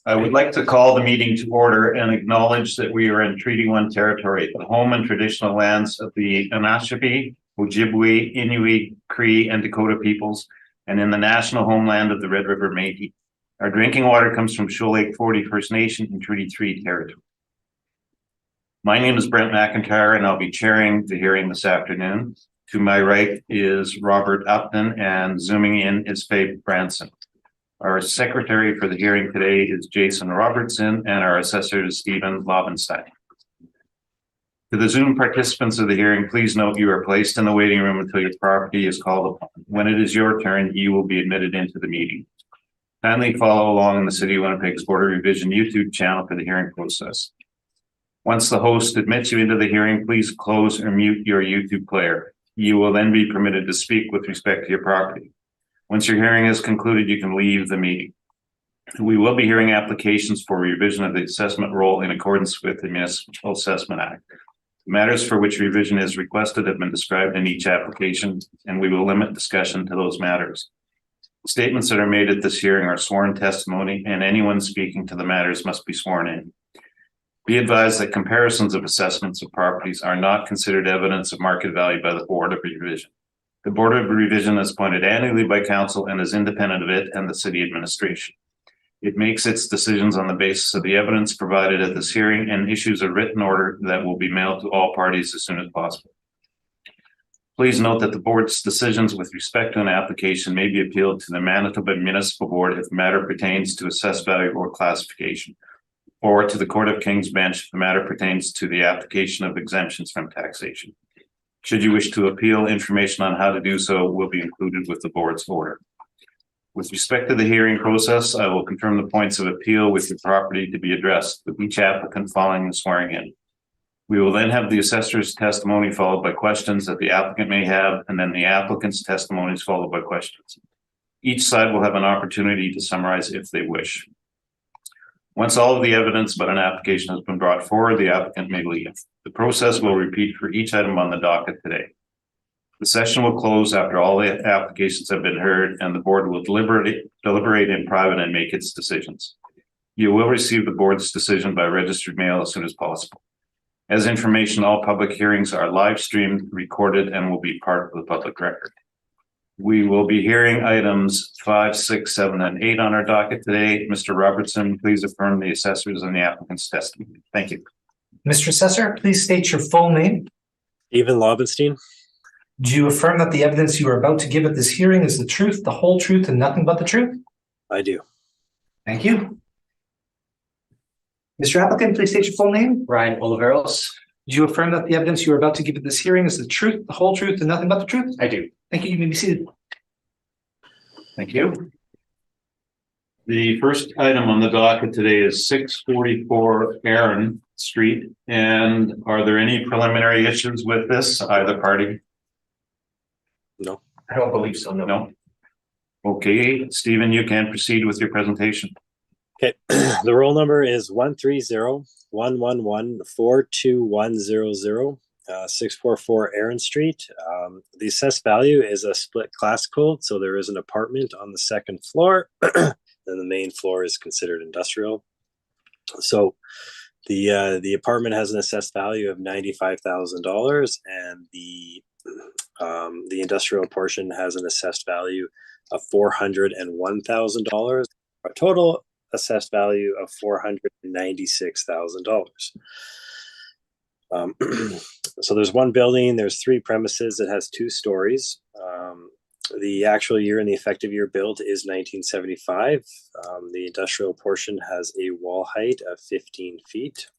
I would like to call the meeting to order and acknowledge that we are in Treaty 1 territory, the home and traditional lands of the Anishinaabe, Ojibwe, Inuit, Cree, and Dakota peoples, and in the national homeland of the Red River Métis. Our drinking water comes from Shoal Lake 40 First Nation in Treaty 3 territory. My name is Brent McIntyre, and I'll be chairing the hearing this afternoon. To my right is Robert Upton, and zooming in is Faye Branson. Our secretary for the hearing today is Jason Robertson, and our assessor is Stephen Lobenstein. To the Zoom participants of the hearing, please note you are placed in the waiting room until your property is called upon. When it is your turn, you will be admitted into the meeting. Kindly follow along in the City of Winnipeg's Board of Revision YouTube channel for the hearing process. Once the host admits you into the hearing, please close or mute your YouTube player. You will then be permitted to speak with respect to your property. Once your hearing is concluded, you can leave the meeting. We will be hearing applications for revision of the assessment roll in accordance with the Municipal Assessment Act. The matters for which revision is requested have been described in each application, and we will limit discussion to those matters. Statements that are made at this hearing are sworn testimony, and anyone speaking to the matters must be sworn in. Be advised that comparisons of assessments of properties are not considered evidence of market value by the Board of Revision. The Board of Revision is appointed annually by Council and is independent of it and the City Administration. It makes its decisions on the basis of the evidence provided at this hearing and issues a written order that will be mailed to all parties as soon as possible. Please note that the Board's decisions with respect to an application may be appealed to the Manitoba Municipal Board if the matter pertains to assessed value or classification, or to the Court of King's Bench if the matter pertains to the application of exemptions from taxation. Should you wish to appeal, information on how to do so will be included with the Board's order. With respect to the hearing process, I will confirm the points of appeal with your property to be addressed with each applicant following the swearing in. We will then have the assessor's testimony followed by questions that the applicant may have, and then the applicant's testimonies followed by questions. Each side will have an opportunity to summarize if they wish. Once all of the evidence about an application has been brought forward, the applicant may leave. The process will repeat for each item on the docket today. The session will close after all the applications have been heard, and the Board will deliberate in private and make its decisions. You will receive the Board's decision by registered mail as soon as possible. As information, all public hearings are live streamed, recorded, and will be part of the public record. We will be hearing items 5, 6, 7, and 8 on our docket today. Mr. Robertson, please affirm the assessors and the applicant's testimony. Thank you. Mr. Assessor, please state your full name. Stephen Lobenstein. Do you affirm that the evidence you are about to give at this hearing is the truth, the whole truth, and nothing but the truth? I do. Thank you. Mr. Applicant, please state your full name. Ryan Oliveros. Do you affirm that the evidence you are about to give at this hearing is the truth, the whole truth, and nothing but the truth? I do. Thank you. You may be seated. Thank you. The first item on the docket today is 644 Aaron Street. And are there any preliminary issues with this, either party? No. I don't believe so. No. Okay, Stephen, you can proceed with your presentation. Okay. The roll number is 130-111-42100. 644 Aaron Street. The assessed value is a split class code, so there is an apartment on the second floor, and the main floor is considered industrial. So the apartment has an assessed value of $95,000, and the industrial portion has an assessed value of $401,000. A total assessed value of $496,000. So there's one building, there's 3 premises, it has 2 stories. The actual year and the effective year built is 1975. The industrial portion has a wall height of 15 feet.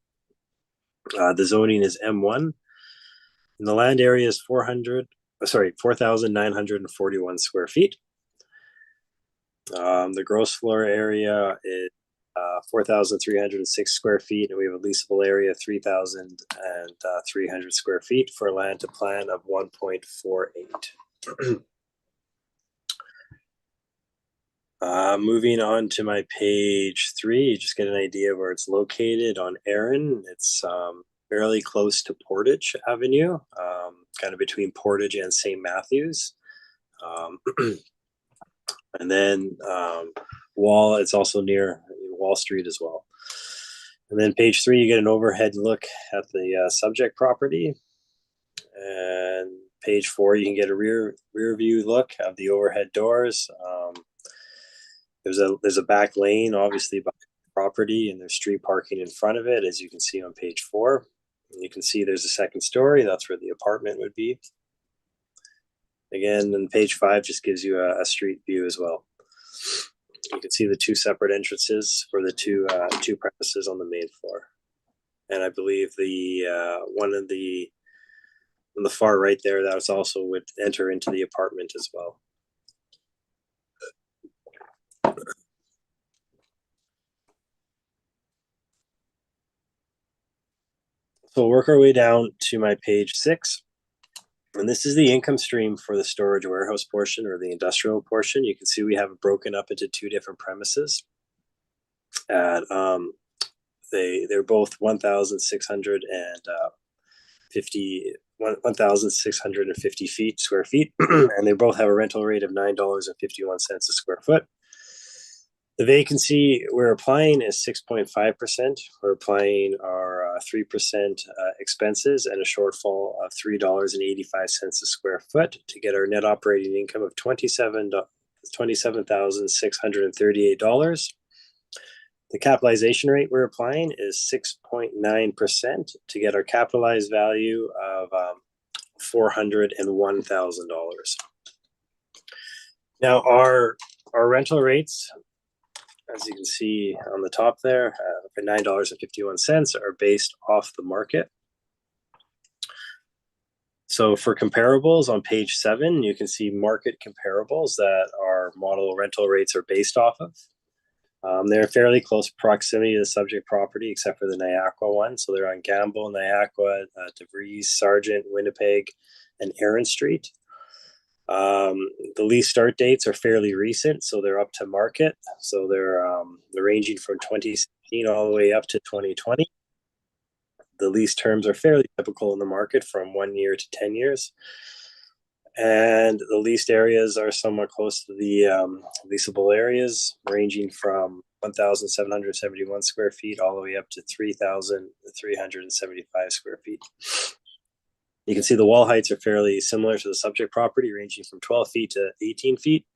The zoning is M1. And the land area is 4,941 square feet. The gross floor area is 4,306 square feet, and we have a leasable area of 3,300 square feet for a land to plan of 1.48. Moving on to my page 3, you just get an idea of where it's located on Aaron. It's fairly close to Portage Avenue, kind of between Portage and St. Matthews. And then Wall, it's also near Wall Street as well. And then page 3, you get an overhead look at the subject property. And page 4, you can get a rear view look of the overhead doors. There's a back lane, obviously, by property, and there's street parking in front of it, as you can see on page 4. And you can see there's a second story. That's where the apartment would be. Again, and page 5 just gives you a street view as well. You can see the 2 separate entrances for the two premises on the main floor. And I believe the one on the far right there, that's also would enter into the apartment as well. So we'll work our way down to my page 6. And this is the income stream for the storage warehouse portion or the industrial portion. You can see we have it broken up into 2 different premises. At they're both 1,650 square feet, and they both have a rental rate of $9.51 a square foot. The vacancy we're applying is 6.5%. We're applying our 3% expenses and a shortfall of $3.85 a square foot to get our net operating income of $27,638. The capitalization rate we're applying is 6.9% to get our capitalized value of $401,000. Now our rental rates, as you can see on the top there, for $9.51 are based off the market. So for comparables on page 7, you can see market comparables that our model rental rates are based off of. They're fairly close proximity to the subject property, except for the Niagara one. So they're on Gamble, Niagara, DeVries, Sargent, Winnipeg, and Aaron Street. The lease start dates are fairly recent, so they're up to market. So they're ranging from 2016 all the way up to 2020. The lease terms are fairly typical in the market, from 1 year to 10 years. And the leased areas are somewhat close to the leasable areas, ranging from 1,771 square feet all the way up to 3,375 square feet. You can see the wall heights are fairly similar to the subject property, ranging from 12 feet to 18 feet.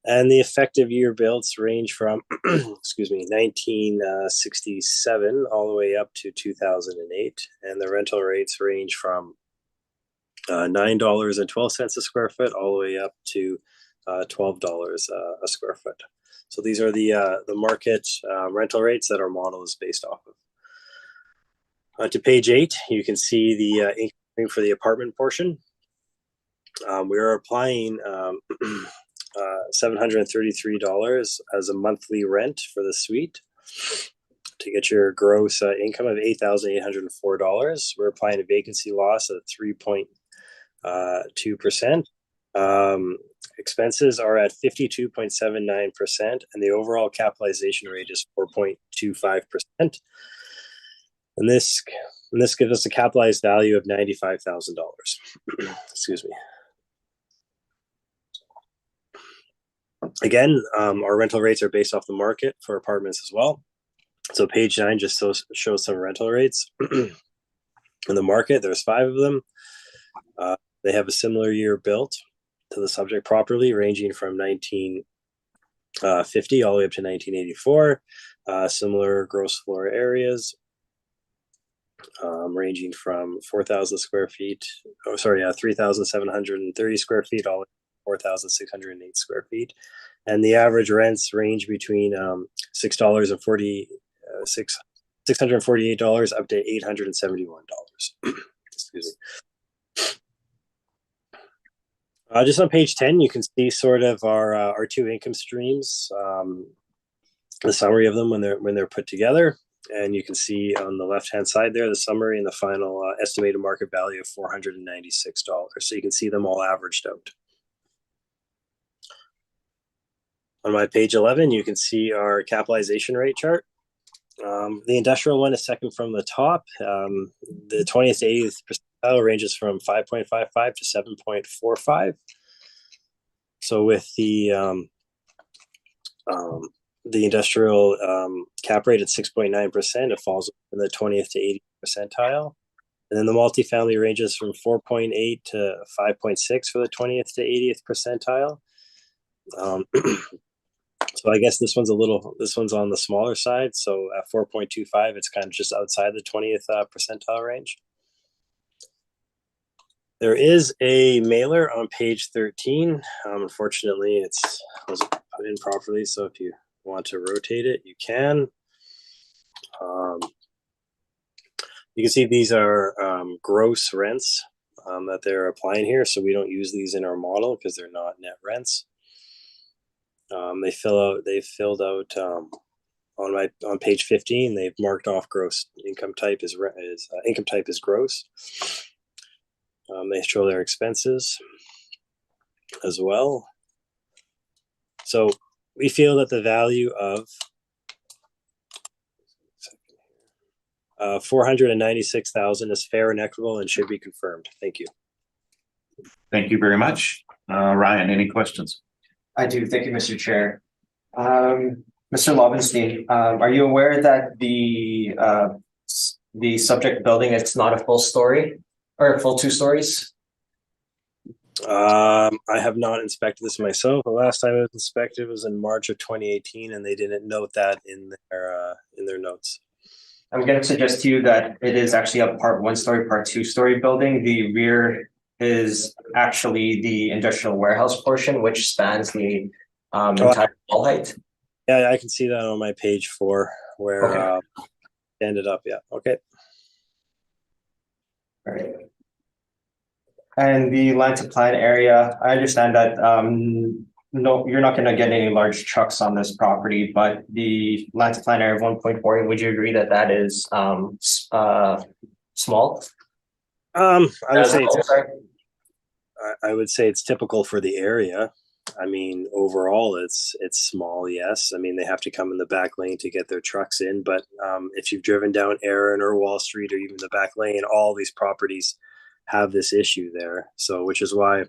And the effective year builds range from, 1967 all the way up to 2008. And the rental rates range from $9.12 a square foot all the way up to $12 a square foot. So these are the market rental rates that our model is based off of. To page 8, you can see the income for the apartment portion. We are applying $733 as a monthly rent for the suite to get your gross income of $8,804. We're applying a vacancy loss of 3.2%. Expenses are at 52.79%, and the overall capitalization rate is 4.25%. And this gives us a capitalized value of $95,000. Excuse me. Again, our rental rates are based off the market for apartments as well. So page 9 just shows some rental rates in the market. There's 5 of them. They have a similar year built to the subject property, ranging from 1950 all the way up to 1984. Similar gross floor areas, ranging from 4,000 square feet. 3,730 square feet all the way to 4,608 square feet. And the average rents range between $648 up to $871. Excuse me. Just on page 10, you can see sort of our 2 income streams, the summary of them when they're put together. And you can see on the left-hand side there, the summary and the final estimated market value of $496. So you can see them all averaged out. On my page 11, you can see our capitalization rate chart. The industrial one is second from the top. The 20th to 80th percentile ranges from 5.55 to 7.45. So with the the industrial cap rate at 6.9%. It falls in the 20th to 80th percentile. And then the multifamily ranges from 4.8 to 5.6 for the 20th to 80th percentile. So I guess this one's on the smaller side. So at 4.25, it's kind of just outside the 20th percentile range. There is a mailer on page 13. Unfortunately, it wasn't put in properly. So if you want to rotate it, you can. You can see these are gross rents that they're applying here. So we don't use these in our model because they're not net rents. They filled out on page 15. They've marked off gross income type is income type is gross. They show their expenses as well. So we feel that the value of $496,000 is fair and equitable and should be confirmed. Thank you. Thank you very much. Ryan, any questions? I do. Thank you, Mr. Chair. Mr. Lobenstein, are you aware that the subject building, it's not a full story or a full 2 stories? I have not inspected this myself. The last time it was inspected was in March of 2018, and they didn't note that in their notes. I'm going to suggest to you that it is actually a part 1 story, part 2 story building. The rear is actually the industrial warehouse portion, which spans the entire wall height. Yeah, I can see that on my page 4 where it ended up. Yeah. Okay. All right. And the land to plan area, I understand that no, you're not going to get any large trucks on this property, but the land to plan area of 1.4, would you agree that that is small? I would say it's typical for the area. I mean, overall, it's small. Yes, I mean they have to come in the back lane to get their trucks in. But if you've driven down Erin or Wall Street or even the back lane, all these properties have this issue there. So, which is why,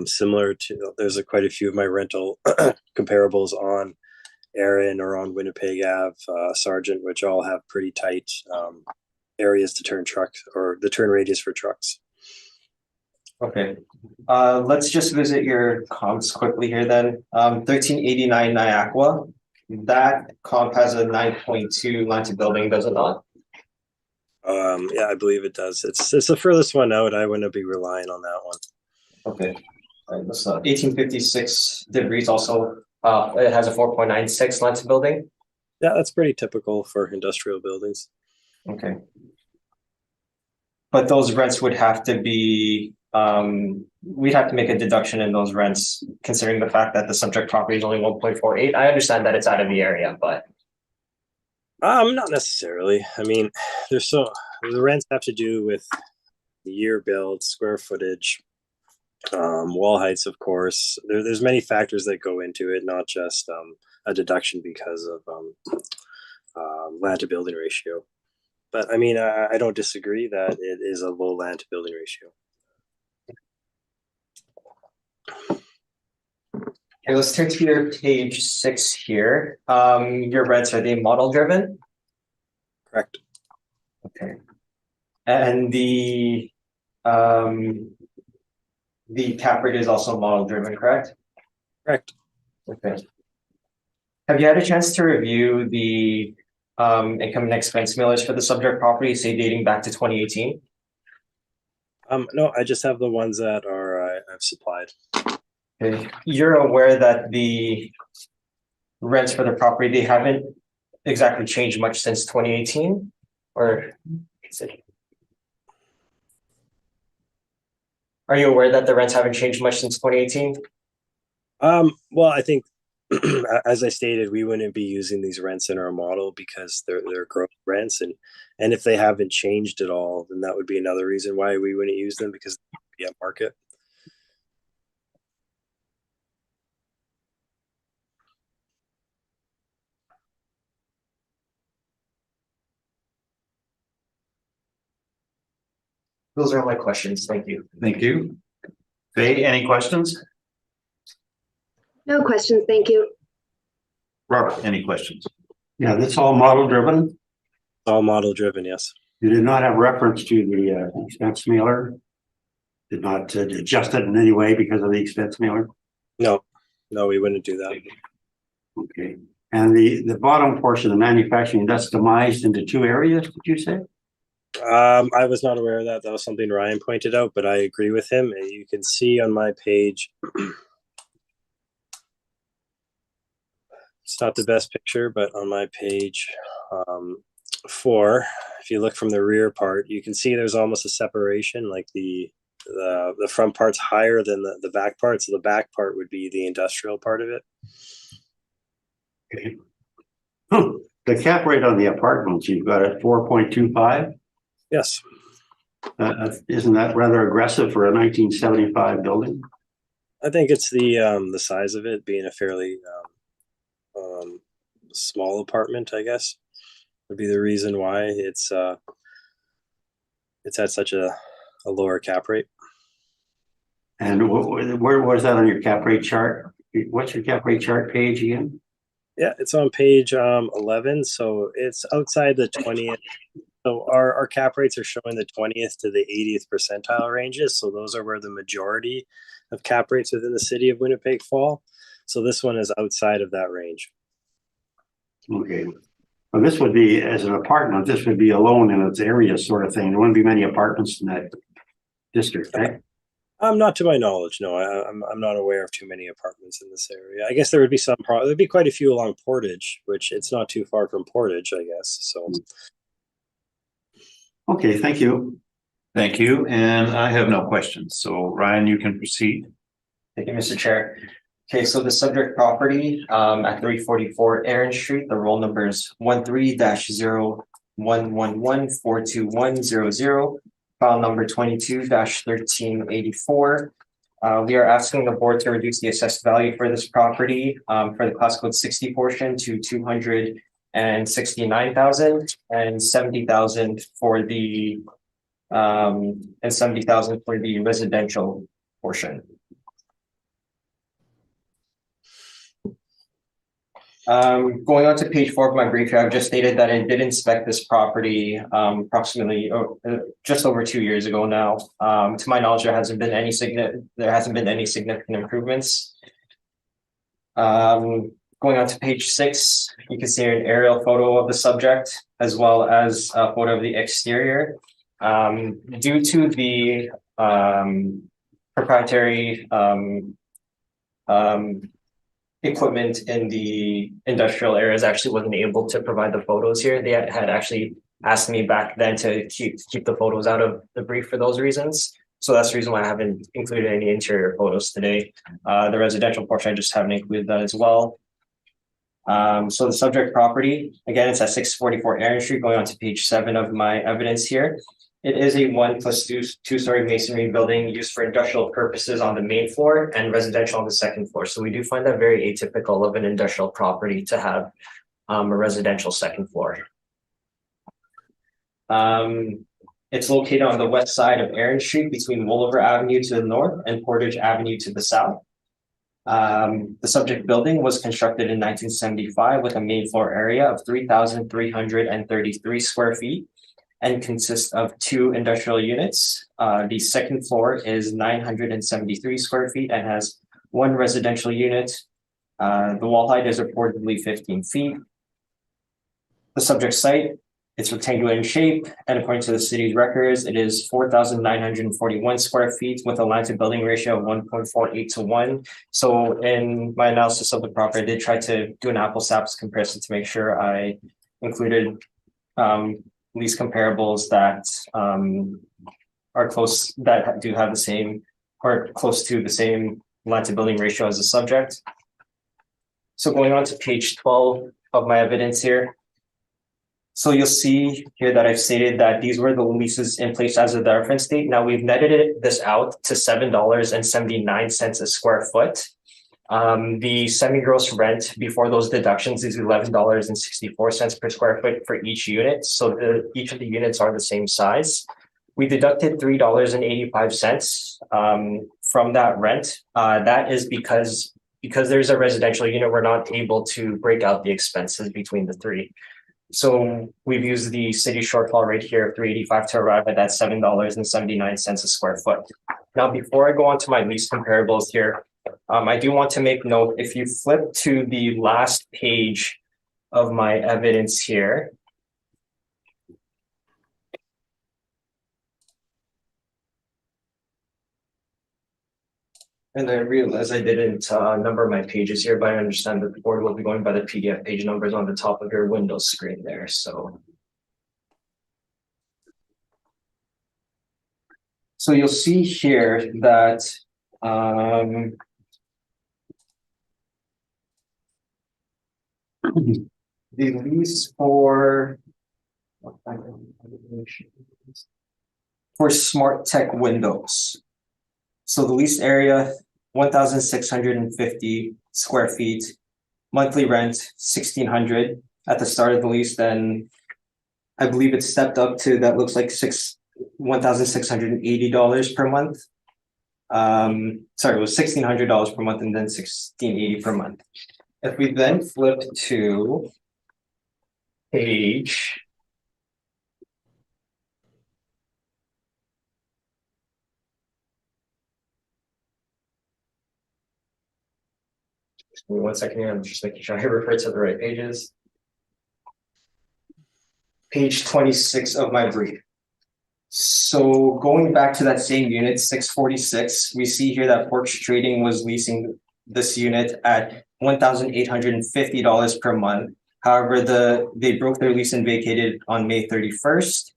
similar to there's quite a few of my rental comparables on Erin or on Winnipeg Ave, Sargent, which all have pretty tight areas to turn trucks or the turn radius for trucks. Okay, let's just visit your comps quickly here then. 1389 Niagara, that comp has a 9.2 land to building, does it not? Yeah, I believe it does. It's the furthest one out. I wouldn't be relying on that one. Okay, let's 1856 DeVries also, it has a 4.96 land to building. Yeah, that's pretty typical for industrial buildings. Okay. But those rents would have to be, we'd have to make a deduction in those rents, considering the fact that the subject property is only 1.48. I understand that it's out of the area, but. Not necessarily. I mean, the rents have to do with year build, square footage, wall heights, of course. There's many factors that go into it, not just a deduction because of land to building ratio. But I mean, I don't disagree that it is a low land to building ratio. Okay, let's turn to your page 6 here. Your rents, are they model driven? Correct. Okay. And the cap rate is also model driven, correct? Correct. Okay. Have you had a chance to review the income and expense mailers for the subject property, say dating back to 2018? No, I just have the ones that I've supplied. Okay. You're aware that the rents for the property, they haven't exactly changed much since 2018, or are you aware that the rents haven't changed much since 2018? Well, I think as I stated, we wouldn't be using these rents in our model because they're growth rents, and if they haven't changed at all, then that would be another reason why we wouldn't use them, because they'd be at market. Those are all my questions. Thank you. Thank you. Faye, any questions? No questions, thank you. Robert, any questions? Yeah, that's all model driven. All model driven, yes. You did not have reference to the expense mailer. Did not adjust it in any way because of the expense mailer. No, we wouldn't do that. Okay. And the bottom portion of manufacturing, that's demised into two areas, did you say? I was not aware of that. That was something Ryan pointed out, but I agree with him. You can see on my page, it's not the best picture, but on my page 4, if you look from the rear part, you can see there's almost a separation, like the front part's higher than the back part. So the back part would be the industrial part of it. Okay. The cap rate on the apartments, you've got at 4.25. Yes. Isn't that rather aggressive for a 1975 building? I think it's the size of it being a fairly small apartment, I guess, would be the reason why it's at such a lower cap rate. And where was that on your cap rate chart? What's your cap rate chart page again? Yeah, it's on page 11, so it's outside the 20th. So our cap rates are showing the 20th to the 80th percentile ranges. So those are where the majority of cap rates within the city of Winnipeg fall. So this one is outside of that range. Okay. Well, this would be, as an apartment, this would be alone in its area sort of thing. There wouldn't be many apartments in that district, right? Not to my knowledge, no. I'm not aware of too many apartments in this area. I guess there would be there'd be quite a few along Portage, which it's not too far from Portage, I guess. So. Okay, thank you. Thank you, and I have no questions. So Ryan, you can proceed. Thank you, Mr. Chair. Okay, so the subject property at 344 Aaron Street, the roll number is 13-0111422100, file number 22-1384. We are asking the board to reduce the assessed value for this property for the class code 60 portion to 269,000 and 70,000 for the residential portion. Going on to page 4 of my brief here, I've just stated that I did inspect this property approximately just over 2 years ago now. To my knowledge, there hasn't been any significant improvements. Going on to page 6, you can see an aerial photo of the subject as well as a photo of the exterior. Due to the proprietary equipment in the industrial areas, actually wasn't able to provide the photos here. They had actually asked me back then to keep the photos out of the brief for those reasons. So that's the reason why I haven't included any interior photos today. The residential portion, I just haven't included that as well. So the subject property, again, it's at 644 Aaron Street, going on to page 7 of my evidence here. It is a 1+2 two-story masonry building used for industrial purposes on the main floor and residential on the second floor. So we do find that very atypical of an industrial property to have a residential second floor. It's located on the west side of Aaron Street between Wolliver Avenue to the north and Portage Avenue to the south. The subject building was constructed in 1975 with a main floor area of 3,333 square feet and consists of 2 industrial units. The second floor is 973 square feet and has 1 residential unit. The wall height is reportedly 15 feet. The subject site, it's rectangular in shape, and according to the city's records, it is 4,941 square feet with a land to building ratio of 1.48 to 1. So in my analysis of the property, I did try to do an apples to apples comparison to make sure I included lease comparables that are close, that do have the same or close to the same land to building ratio as the subject. So going on to page 12 of my evidence here. So you'll see here that I've stated that these were the leases in place as of the reference date. Now we've netted this out to $7.79 a square foot. The semi-gross rent before those deductions is $11.64 per square foot for each unit. So each of the units are the same size. We deducted $3.85 from that rent. That is because because there's a residential unit, we're not able to break out the expenses between the three. So we've used the city shortfall rate here of 385 to arrive at that $7.79 a square foot. Now, before I go on to my lease comparables here, I do want to make note, if you flip to the last page of my evidence here. And I realize I didn't number my pages here, but I understand that the board will be going by the PDF page numbers on the top of your Windows screen there, so. So you'll see here that the lease for smart tech windows. So the leased area, 1,650 square feet, monthly rent, 1,600 at the start of the lease. Then I believe it stepped up to, that looks like $1,680 per month. Sorry, it was $1,600 per month and then $1,680 per month. If we then flip to page Just give me 1 second here. I'm just making sure I refer to the right pages. Page 26 of my brief. So going back to that same unit, 646, we see here that Porch Trading was leasing this unit at $1,850 per month. However, they broke their lease and vacated on May 31st.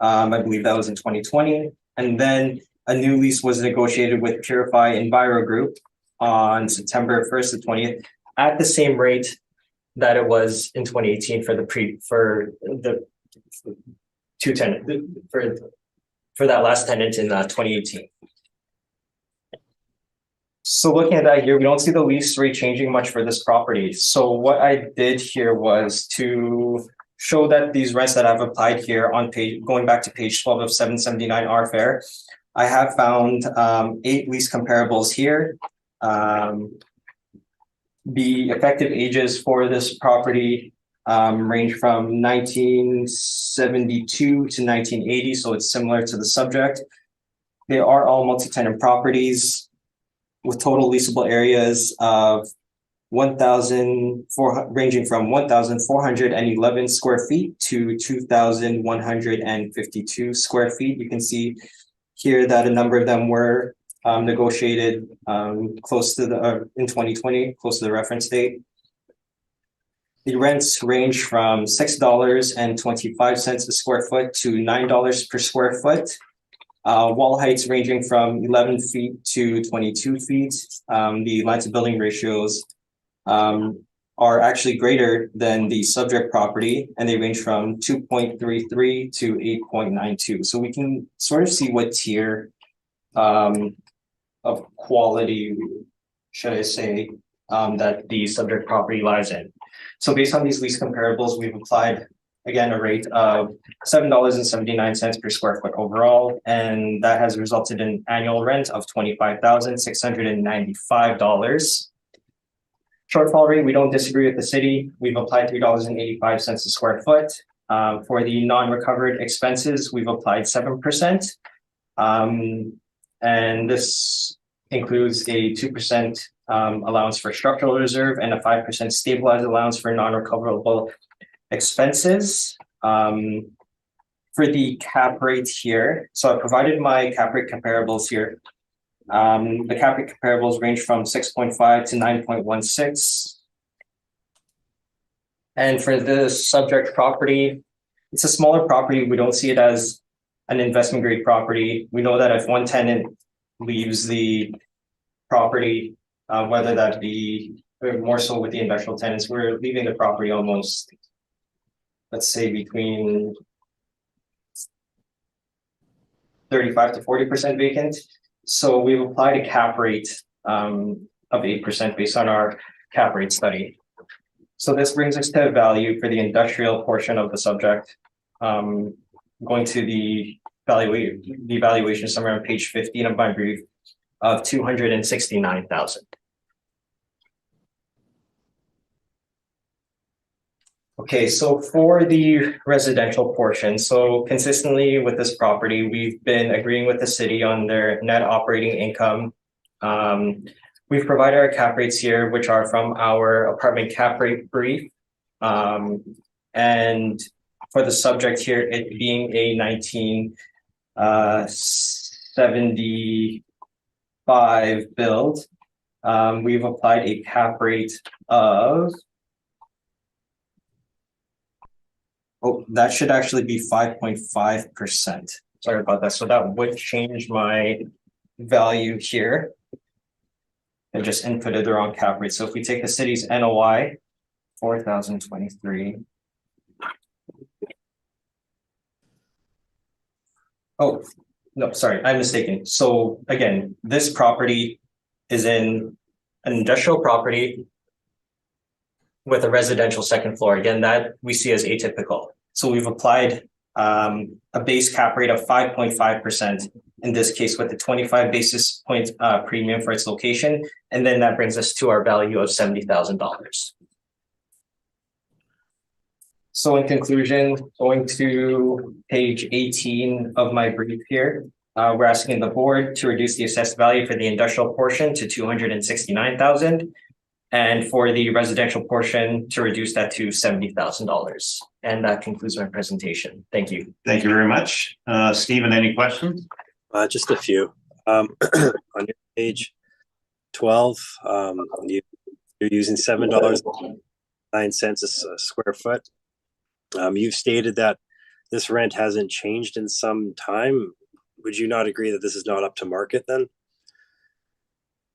I believe that was in 2020. And then a new lease was negotiated with Purify Enviro Group on September 1st to 20th at the same rate that it was in 2018 for that last tenant in 2018. So looking at that here, we don't see the lease rate changing much for this property. So what I did here was to show that these rents that I've applied here on page, going back to page 12 of 779 are fair. I have found 8 lease comparables here. The effective ages for this property range from 1972 to 1980, so it's similar to the subject. They are all multi-tenant properties with total leasable areas of ranging from 1,411 square feet to 2,152 square feet. You can see here that a number of them were negotiated close to in 2020, close to the reference date. The rents range from $6.25 a square foot to $9 per square foot. Wall heights ranging from 11 feet to 22 feet. The line to building ratios are actually greater than the subject property, and they range from 2.33 to 8.92. So we can sort of see what tier of quality, should I say, that the subject property lies in. So based on these lease comparables, we've applied, again, a rate of $7.79 per square foot overall, and that has resulted in annual rent of $25,695. Shortfall rate, we don't disagree with the city. We've applied $3.85 a square foot. For the non-recovered expenses, we've applied 7%. And this includes a 2% allowance for structural reserve and a 5% stabilized allowance for non-recoverable expenses. For the cap rate here, so I provided my cap rate comparables here. The cap rate comparables range from 6.5 to 9.16. And for the subject property, it's a smaller property. We don't see it as an investment grade property. We know that if one tenant leaves the property, whether that be more so with the industrial tenants, we're leaving the property almost, let's say, between 35 to 40% vacant. So we've applied a cap rate of 8% based on our cap rate study. So this brings us to a value for the industrial portion of the subject. Going to the valuation somewhere on page 15 of my brief of $269,000. Okay, so for the residential portion, so consistently with this property, we've been agreeing with the city on their net operating income. We've provided our cap rates here, which are from our apartment cap rate brief. And for the subject here, it being a 1975 build, we've applied a cap rate of, oh, that should actually be 5.5%. Sorry about that. So that would change my value here. I just inputted the wrong cap rate. So if we take the city's NOI, 4,023. Oh, no, sorry, I'm mistaken. So again, this property is in an industrial property with a residential second floor. Again, that we see as atypical. So we've applied a base cap rate of 5.5%, in this case with the 25 basis point premium for its location. And then that brings us to our value of $70,000. So in conclusion, going to page 18 of my brief here, we're asking the board to reduce the assessed value for the industrial portion to $269,000. And for the residential portion to reduce that to $70,000. And that concludes my presentation. Thank you. Thank you very much. Stephen, any questions? Just a few. On your page 12, you're using $7.09 a square foot. You've stated that this rent hasn't changed in some time. Would you not agree that this is not up to market then?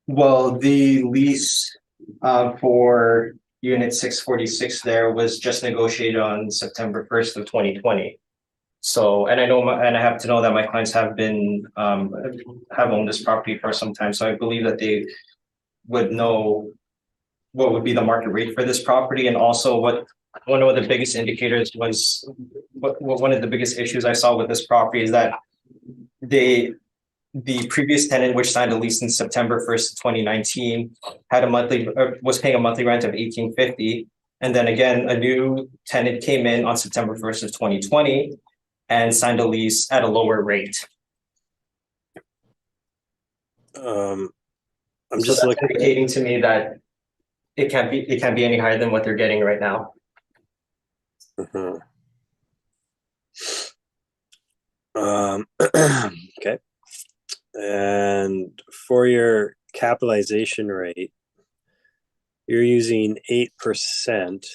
Well, the lease for unit 646 there was just negotiated on September 1st of 2020. So, and I know, and I have to know that my clients have been, have owned this property for some time. So I believe that they would know what would be the market rate for this property. And also what one of the biggest indicators was, what one of the biggest issues I saw with this property is that the previous tenant, which signed a lease in September 1st, 2019, had a monthly, was paying a monthly rent of $1,850. And then again, a new tenant came in on September 1st of 2020 and signed a lease at a lower rate. I'm So just that's looking. indicating to me that it can't be any higher than what they're getting right now. Okay. And for your capitalization rate, you're using 8%,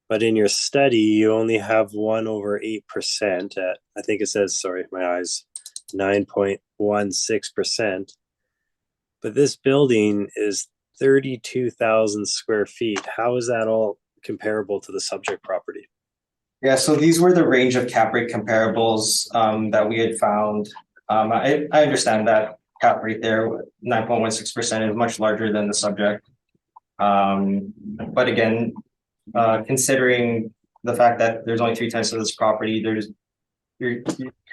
but in your study, you only have 1/8% at, I think it says, sorry, my eyes, 9.16%. But this building is 32,000 square feet. How is that all comparable to the subject property? Yeah, so these were the range of cap rate comparables that we had found. I understand that cap rate there, 9.16% is much larger than the subject. But again, considering the fact that there's only 3 tenants of this property, you're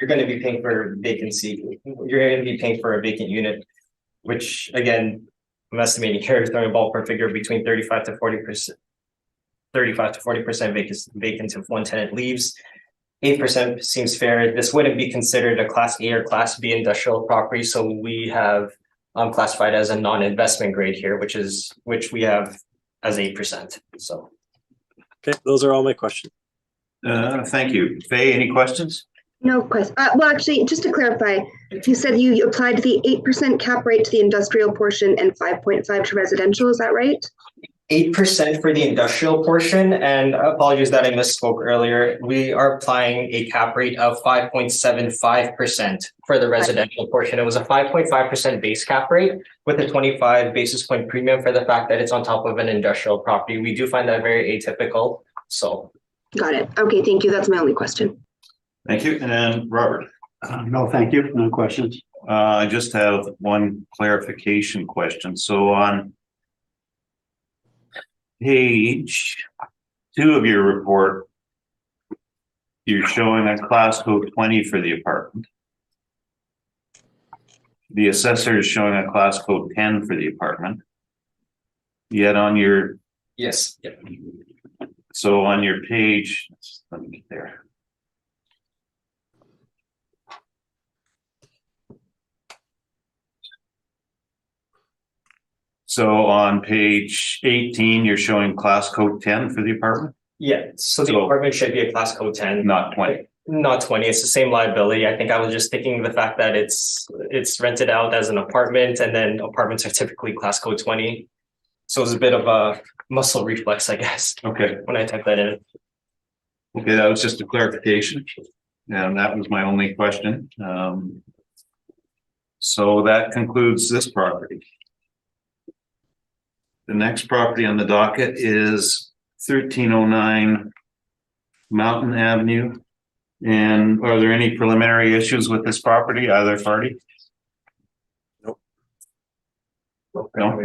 going to be paying for vacancy. You're going to be paying for a vacant unit, which again, I'm estimating here is throwing a ballpark figure between 35 to 40% vacant if one tenant leaves. 8% seems fair. This wouldn't be considered a Class A or Class B industrial property, so we have classified as a non-investment grade here, which we have as 8%. So, okay, those are all my questions. Thank you. Faye, any questions? No question. Well, actually, just to clarify, you said you applied the 8% cap rate to the industrial portion and 5.5 to residential. Is that right? 8% for the industrial portion, and apologies that I misspoke earlier. We are applying a cap rate of 5.75% for the residential portion. It was a 5.5% base cap rate with a 25 basis point premium for the fact that it's on top of an industrial property. We do find that very atypical. So, got it. Okay, thank you. That's my only question. Thank you. And then Robert. No, thank you. No questions. I just have one clarification question. So on page 2 of your report, you're showing a class code 20 for the apartment. The assessor is showing a class code 10 for the apartment. Yet on your yes. Yep. So on your page, let me get there. So on page 18, you're showing class code 10 for the apartment, Yeah, so the So- apartment should be a class code 10, not 20. not 20. It's the same liability. I think I was just thinking the fact that it's rented out as an apartment, and then apartments are typically class code 20. So it's a bit of a muscle reflex, I guess, Okay, when I type that in. okay, that was just a clarification. And that was my only question. So that concludes this property. The next property on the docket is 1309 Mountain Avenue. And are there any preliminary issues with this property, either party? Nope. No?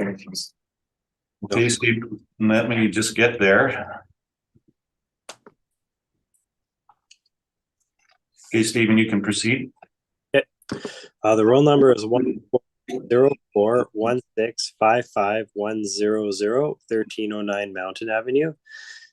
Okay, Steve, let me just get there. Okay, Stephen, you can proceed. The roll number is 10416551100 1309 Mountain Avenue.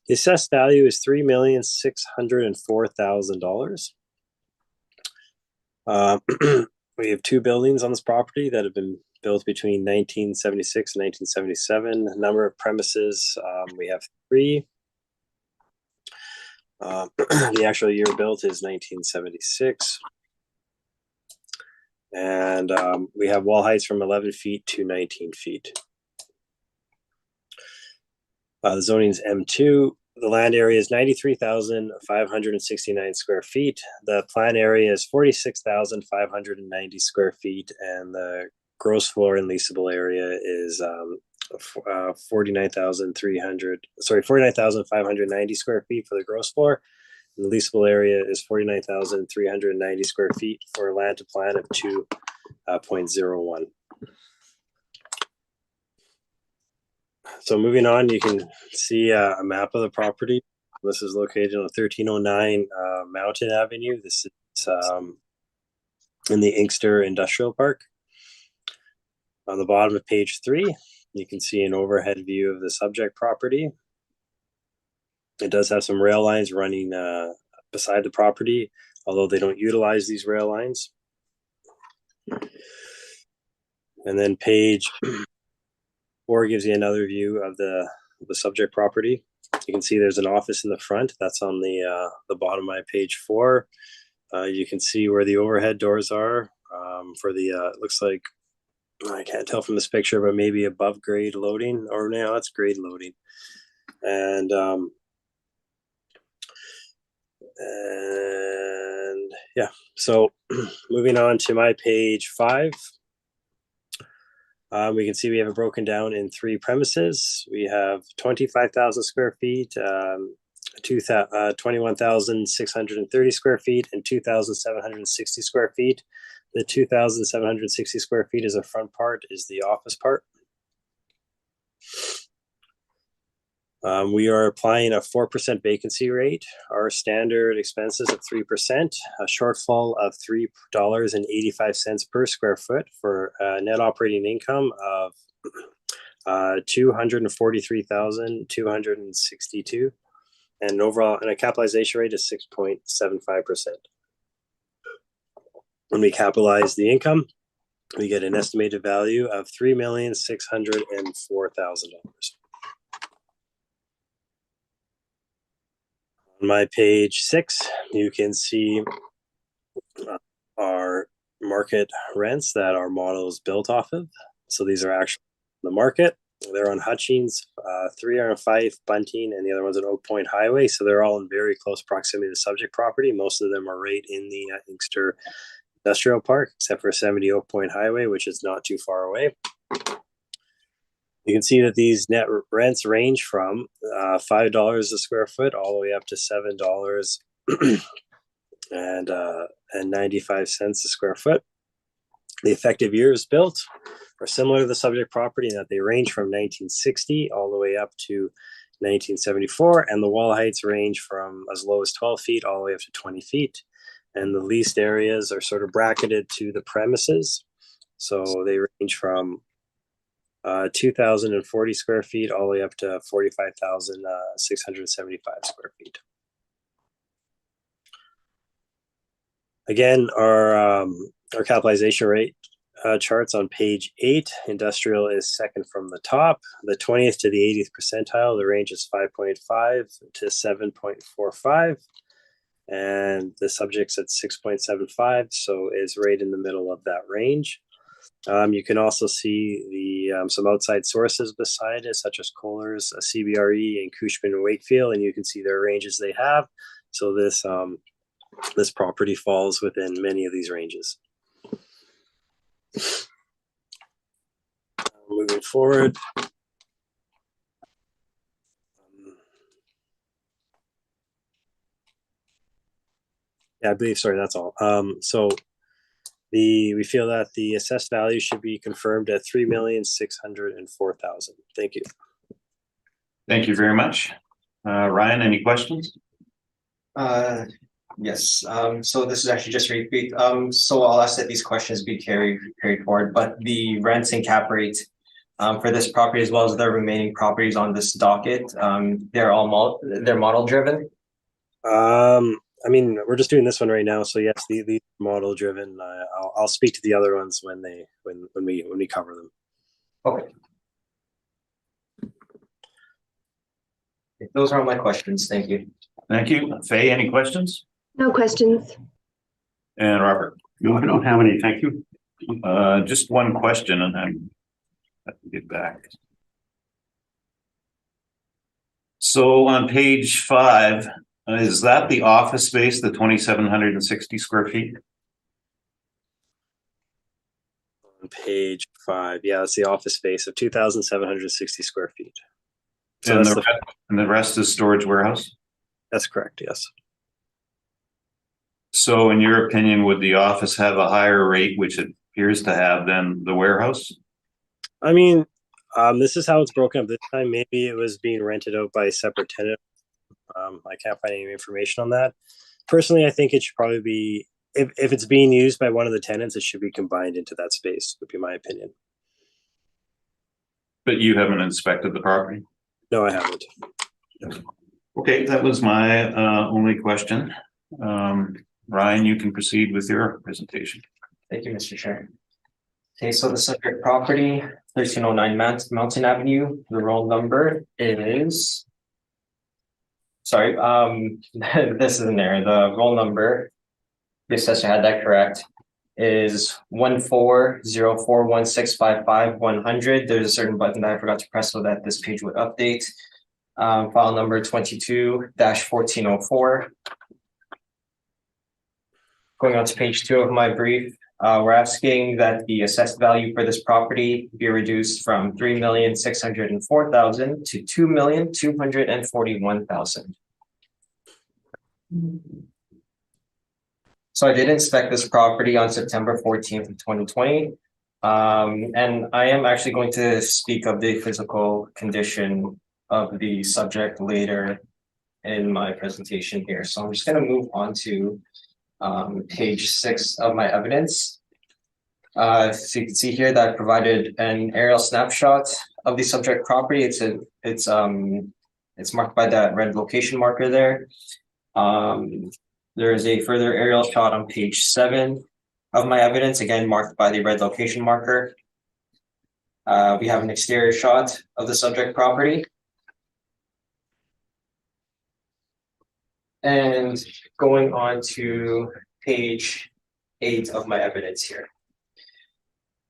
The assessed value is $3,604,000. We have two buildings on this property that have been built between 1976 and 1977. The number of premises, we have 3. The actual year built is 1976. And we have wall heights from 11 feet to 19 feet. The zoning is M2. The land area is 93,569 square feet. The plan area is 46,590 square feet. And the gross floor and leasable area is 49,590 square feet for the gross floor. The leasable area is 49,390 square feet for a land to plan of 2.01. So moving on, you can see a map of the property. This is located on 1309 Mountain Avenue. This is in the Inkster Industrial Park. On the bottom of page 3, you can see an overhead view of the subject property. It does have some rail lines running beside the property, although they don't utilize these rail lines. And then page 4 gives you another view of the subject property. You can see there's an office in the front. That's on the bottom of my page 4. You can see where the overhead doors are for the, it looks like, I can't tell from this picture, but maybe above grade loading, or now it's grade loading. And yeah, so moving on to my page 5, we can see we have it broken down in 3 premises. We have 25,000 square feet, 21,630 square feet, and 2,760 square feet. The 2,760 square feet is the front part, is the office part. We are applying a 4% vacancy rate. Our standard expenses of 3%, a shortfall of $3.85 per square foot for a net operating income of $243,262, and overall, and a capitalization rate of 6.75%. When we capitalize the income, we get an estimated value of $3,604,000. On my page 6, you can see our market rents that our model is built off of. So these are actually the market. They're on Hutchings, 3 are on Fife, Bunting, and the other one's on Oak Point Highway. So they're all in very close proximity to the subject property. Most of them are right in the Inkster Industrial Park, except for 70 Oak Point Highway, which is not too far away. You can see that these net rents range from $5 a square foot all the way up to $7 and 95 cents a square foot. The effective years built are similar to the subject property in that they range from 1960 all the way up to 1974, and the wall heights range from as low as 12 feet all the way up to 20 feet. And the leased areas are sort of bracketed to the premises. So they range from 2,040 square feet, all the way up to 45,675 square feet. Again, our capitalization rate charts on page 8. Industrial is second from the top. The 20th to the 80th percentile, the range is 5.5 to 7.45. And the subject's at 6.75, so is right in the middle of that range. You can also see the some outside sources beside it, such as Kohler's, CBRE, and Cushman and Wakefield, and you can see their ranges they have. So this this property falls within many of these ranges. Moving forward. Yeah, I believe, sorry, that's all. So we feel that the assessed value should be confirmed at $3,604,000. Thank you. Thank you very much. Ryan, any questions? Yes, so this is actually just repeat. So I'll ask that these questions be carried forward, but the rents and cap rate for this property, as well as the remaining properties on this docket, they're all they're model driven. I mean, we're just doing this one right now, so yes, the model driven. I'll speak to the other ones when we cover them. Okay. Those are all my questions. Thank you. Thank you. Faye, any questions? No questions. And Robert? No, I don't have any, thank you. Just one question, and then I have to get back. So on page 5, is that the office space, the 2,760 square feet? On page 5, yeah, that's the office space of 2,760 square feet. So And the rest is storage warehouse? That's correct, yes. So in your opinion, would the office have a higher rate, which it appears to have, than the warehouse? I mean, this is how it's broken up this time. Maybe it was being rented out by a separate tenant. I can't find any information on that. Personally, I think it should probably be, if it's being used by one of the tenants, it should be combined into that space, would be my opinion. But you haven't inspected the property? No, I haven't. Okay, that was my only question. Ryan, you can proceed with your presentation. Thank you, Mr. Chair. Okay, so the subject property, 1309 Mountain Avenue, the roll number is, sorry, this isn't there. The roll number, the assessor had that correct, is 14041655100. There's a certain button that I forgot to press so that this page would update. File number 22-1404. Going on to page 2 of my brief, we're asking that the assessed value for this property be reduced from $3,604,000 to $2,241,000. So I did inspect this property on September 14th of 2020. And I am actually going to speak of the physical condition of the subject later in my presentation here. So I'm just going to move on to page 6 of my evidence. So you can see here that I provided an aerial snapshot of the subject property. It's marked by that red location marker there. There is a further aerial shot on page 7 of my evidence, again marked by the red location marker. We have an exterior shot of the subject property. And going on to page 8 of my evidence here.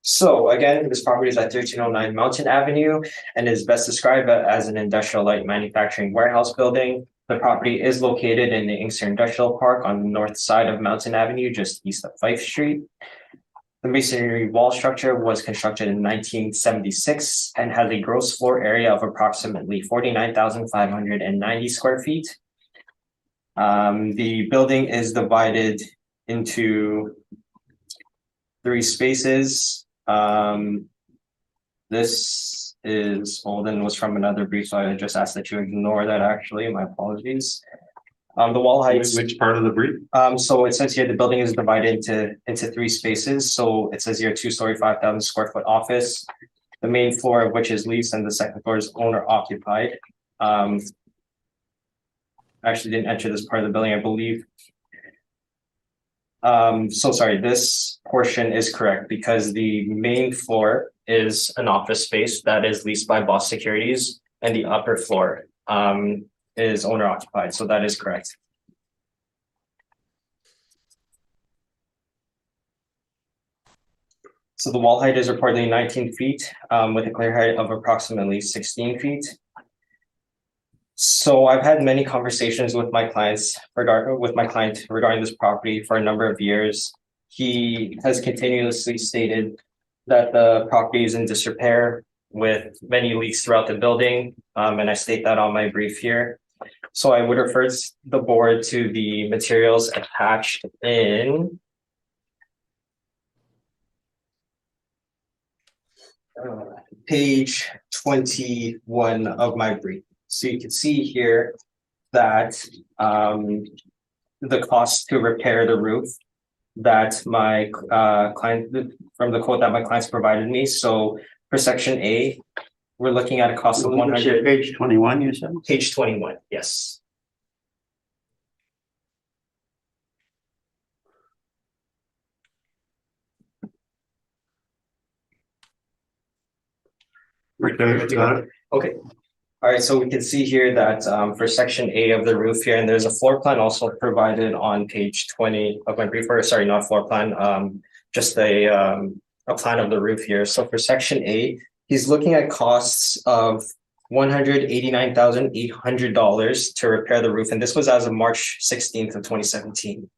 So again, this property is at 1309 Mountain Avenue and is best described as an industrial light manufacturing warehouse building. The property is located in the Inkster Industrial Park on the north side of Mountain Avenue, just east of Fife Street. The masonry wall structure was constructed in 1976 and has a gross floor area of approximately 49,590 square feet. The building is divided into 3 spaces. This is old and was from another brief, so I just asked that you ignore that actually, my apologies. The wall heights. Which part of the brief? So it says here the building is divided into 3 spaces. So it says here 2-story, 5,000 square foot office, the main floor of which is leased and the second floor is owner occupied. Actually didn't enter this part of the building, I believe. So sorry, this portion is correct because the main floor is an office space that is leased by Boss Securities and the upper floor is owner occupied, so that is correct. So the wall height is reportedly 19 feet with a clear height of approximately 16 feet. So I've had many conversations with my clients regarding this property for a number of years. He has continuously stated that the property is in disrepair with many leaks throughout the building, and I state that on my brief here. So I would refer the board to the materials attached in page 21 of my brief. So you can see here that the cost to repair the roof that my client, from the quote that my clients provided me. So for section A, we're looking at a cost of 100. Page 21, you said? Page 21, yes. Got it. Okay. All right, so we can see here that for section A of the roof here, and there's a floor plan also provided on page 20 of my brief, or sorry, not floor plan, just a plan of the roof here. So for section A, he's looking at costs of $189,800 to repair the roof, and this was as of March 16th of 2017.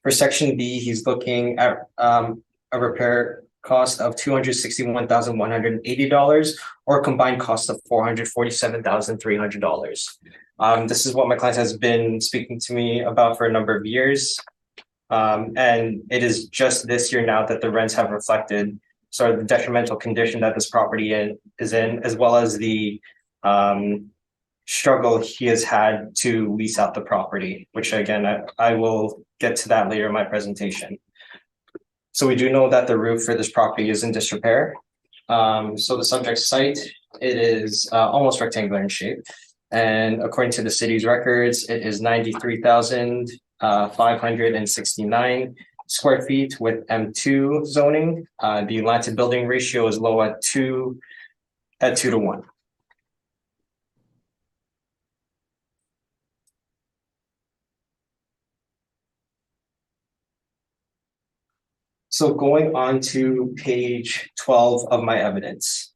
For section B, he's looking at a repair cost of $261,180 or a combined cost of $447,300. This is what my client has been speaking to me about for a number of years. And it is just this year now that the rents have reflected sort of the detrimental condition that this property is in, as well as the struggle he has had to lease out the property, which again, I will get to that later in my presentation. So we do know that the roof for this property is in disrepair. So the subject site, it is almost rectangular in shape. And according to the city's records, it is 93,569 square feet with M2 zoning. The land to building ratio is low at 2 to 1. So going on to page 12 of my evidence.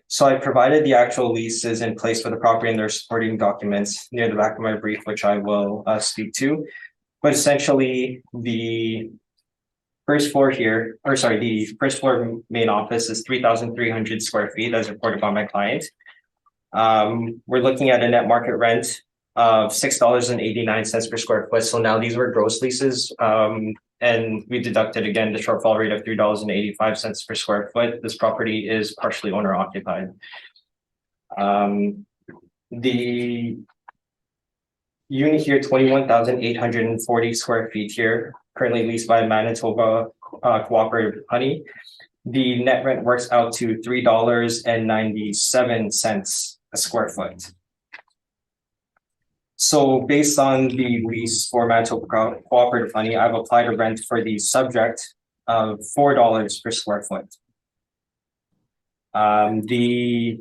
So I provided the actual leases in place for the property and their supporting documents near the back of my brief, which I will speak to. But essentially the first floor here, or sorry, the first floor main office is 3,300 square feet as reported by my client. We're looking at a net market rent of $6.89 per square foot. So now these were gross leases. And we deducted again the shortfall rate of $3.85 per square foot. This property is partially owner occupied. The unit here, 21,840 square feet here, currently leased by Manitoba Cooperative Honey. The net rent works out to $3.97 a square foot. So based on the lease for Manitoba Cooperative Honey, I've applied a rent for the subject of $4 per square foot. The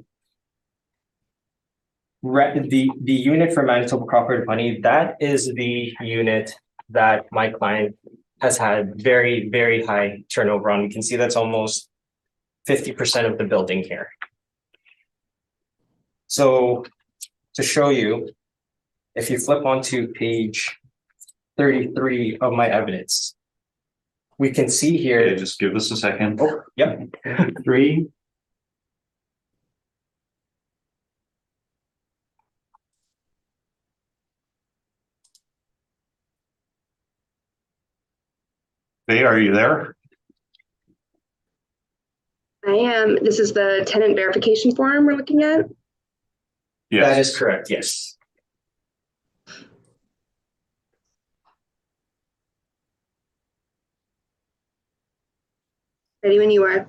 unit for Manitoba Cooperative Honey, that is the unit that my client has had very, very high turnover on. You can see that's almost 50% of the building here. So to show you, if you flip onto page 33 of my evidence, we can see here. Okay, just give us a second. Oh, yep. 3. Faye, are you there? I am. This is the tenant verification form we're looking at. Yes. That is correct, yes. Ready when you are.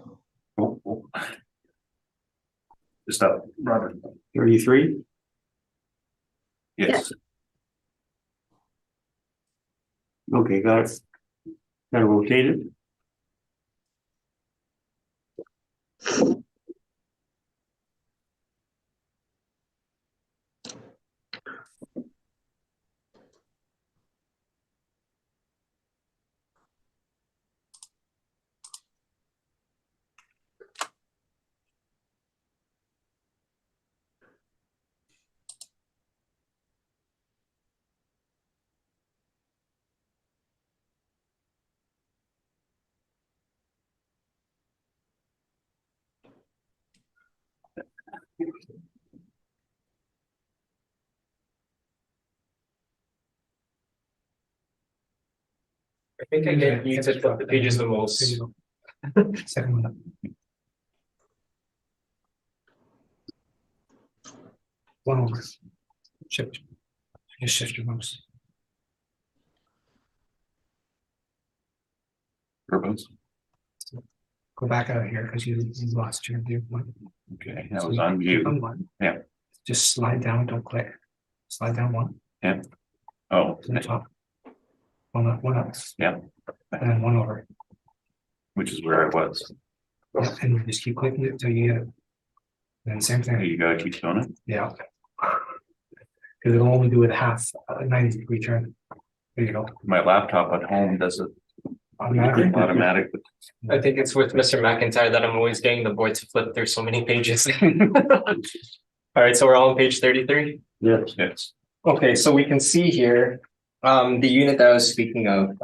Just up, Robert. 33? Yes. Okay, got it. Got it rotated. I think I get you to flip the pages the There most. you go. Second one up. One over. Shift. Just shift your mouse. Purpose. Go back out here because you lost your view. One. Okay, that was on Click mute. on one. Yeah. Just slide down, don't click. Slide down one Oh, to the top. One up. Yeah. And then one over. which is where I was. Yeah, and you just keep clicking it till you get it. Then same There thing, you go, keep doing it. yeah. Because it'll only do it half, 90-degree turn. There you go. My laptop at home does it Automatically. automatic. I think it's with Mr. McIntyre that I'm always getting the board to flip through so many pages. All right, so we're all on page 33. Yes. Yes. Okay, so we can see here, the unit that I was speaking of,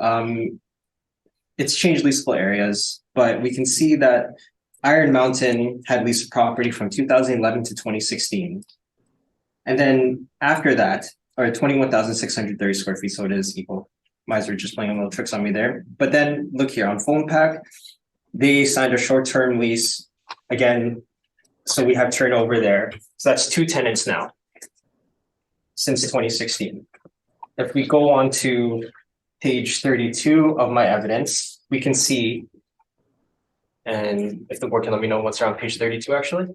it's changed leasable areas, but we can see that Iron Mountain had leased property from 2011 to 2016. And then after that, or 21,630 square feet, so it is equal. Might were just playing little tricks on me there. But then look here on Phone Pack, they signed a short-term lease again. So we have turnover there. So that's 2 tenants now since 2016. If we go on to page 32 of my evidence, we can see, and if the board can let me know what's around page 32 actually.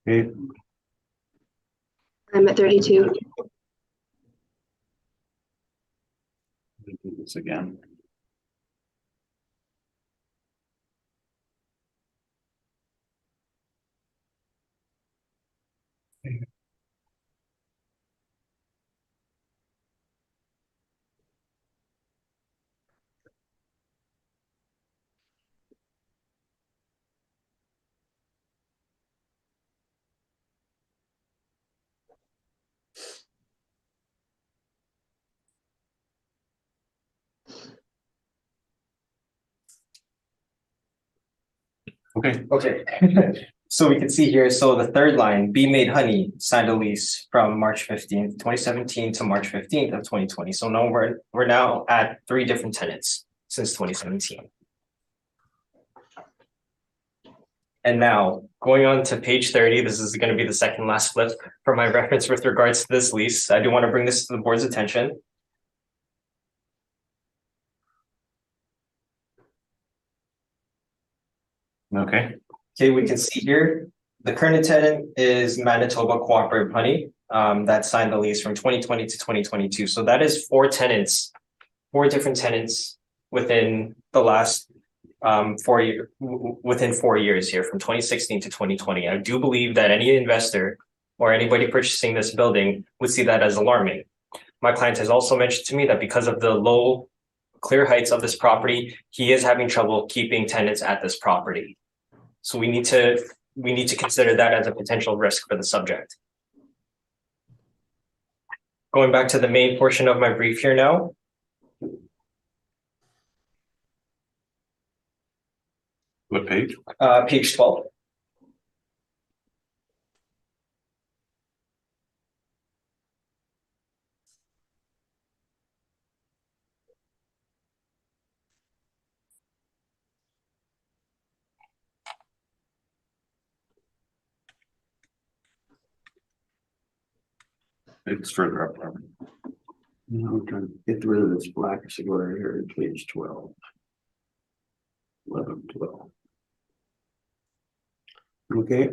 Okay, I'm at 32. Let me do this again. Okay, Okay. So we can see here, so the third line, Be Made Honey signed a lease from March 15th, 2017 to March 15th of 2020. So now we're now at 3 different tenants since 2017. And now going on to page 30, this is going to be the second last flip for my reference with regards to this lease. I do want to bring this to the board's attention. okay, Okay, we can see here, the current tenant is Manitoba Cooperative Honey, that signed the lease from 2020 to 2022. So that is 4 tenants, 4 different tenants within the last within 4 years here, from 2016 to 2020. I do believe that any investor or anybody purchasing this building would see that as alarming. My client has also mentioned to me that because of the low clear heights of this property, he is having trouble keeping tenants at this property. So we need to consider that as a potential risk for the subject. Going back to the main portion of my brief here now. what page? Page 12. It's further up. Robert. I'm trying to get rid of this black square here at page 12. 11, 12. Okay,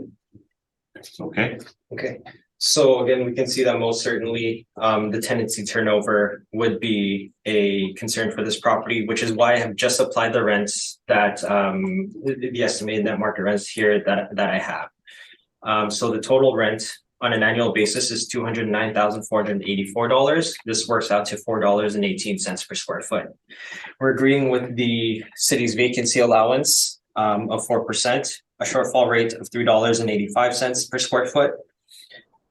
Okay, Okay, so again, we can see that most certainly the tenancy turnover would be a concern for this property, which is why I have just applied the rents that the estimated net market rents here that I have. So the total rent on an annual basis is $209,484. This works out to $4.18 per square foot. We're agreeing with the city's vacancy allowance of 4%, a shortfall rate of $3.85 per square foot.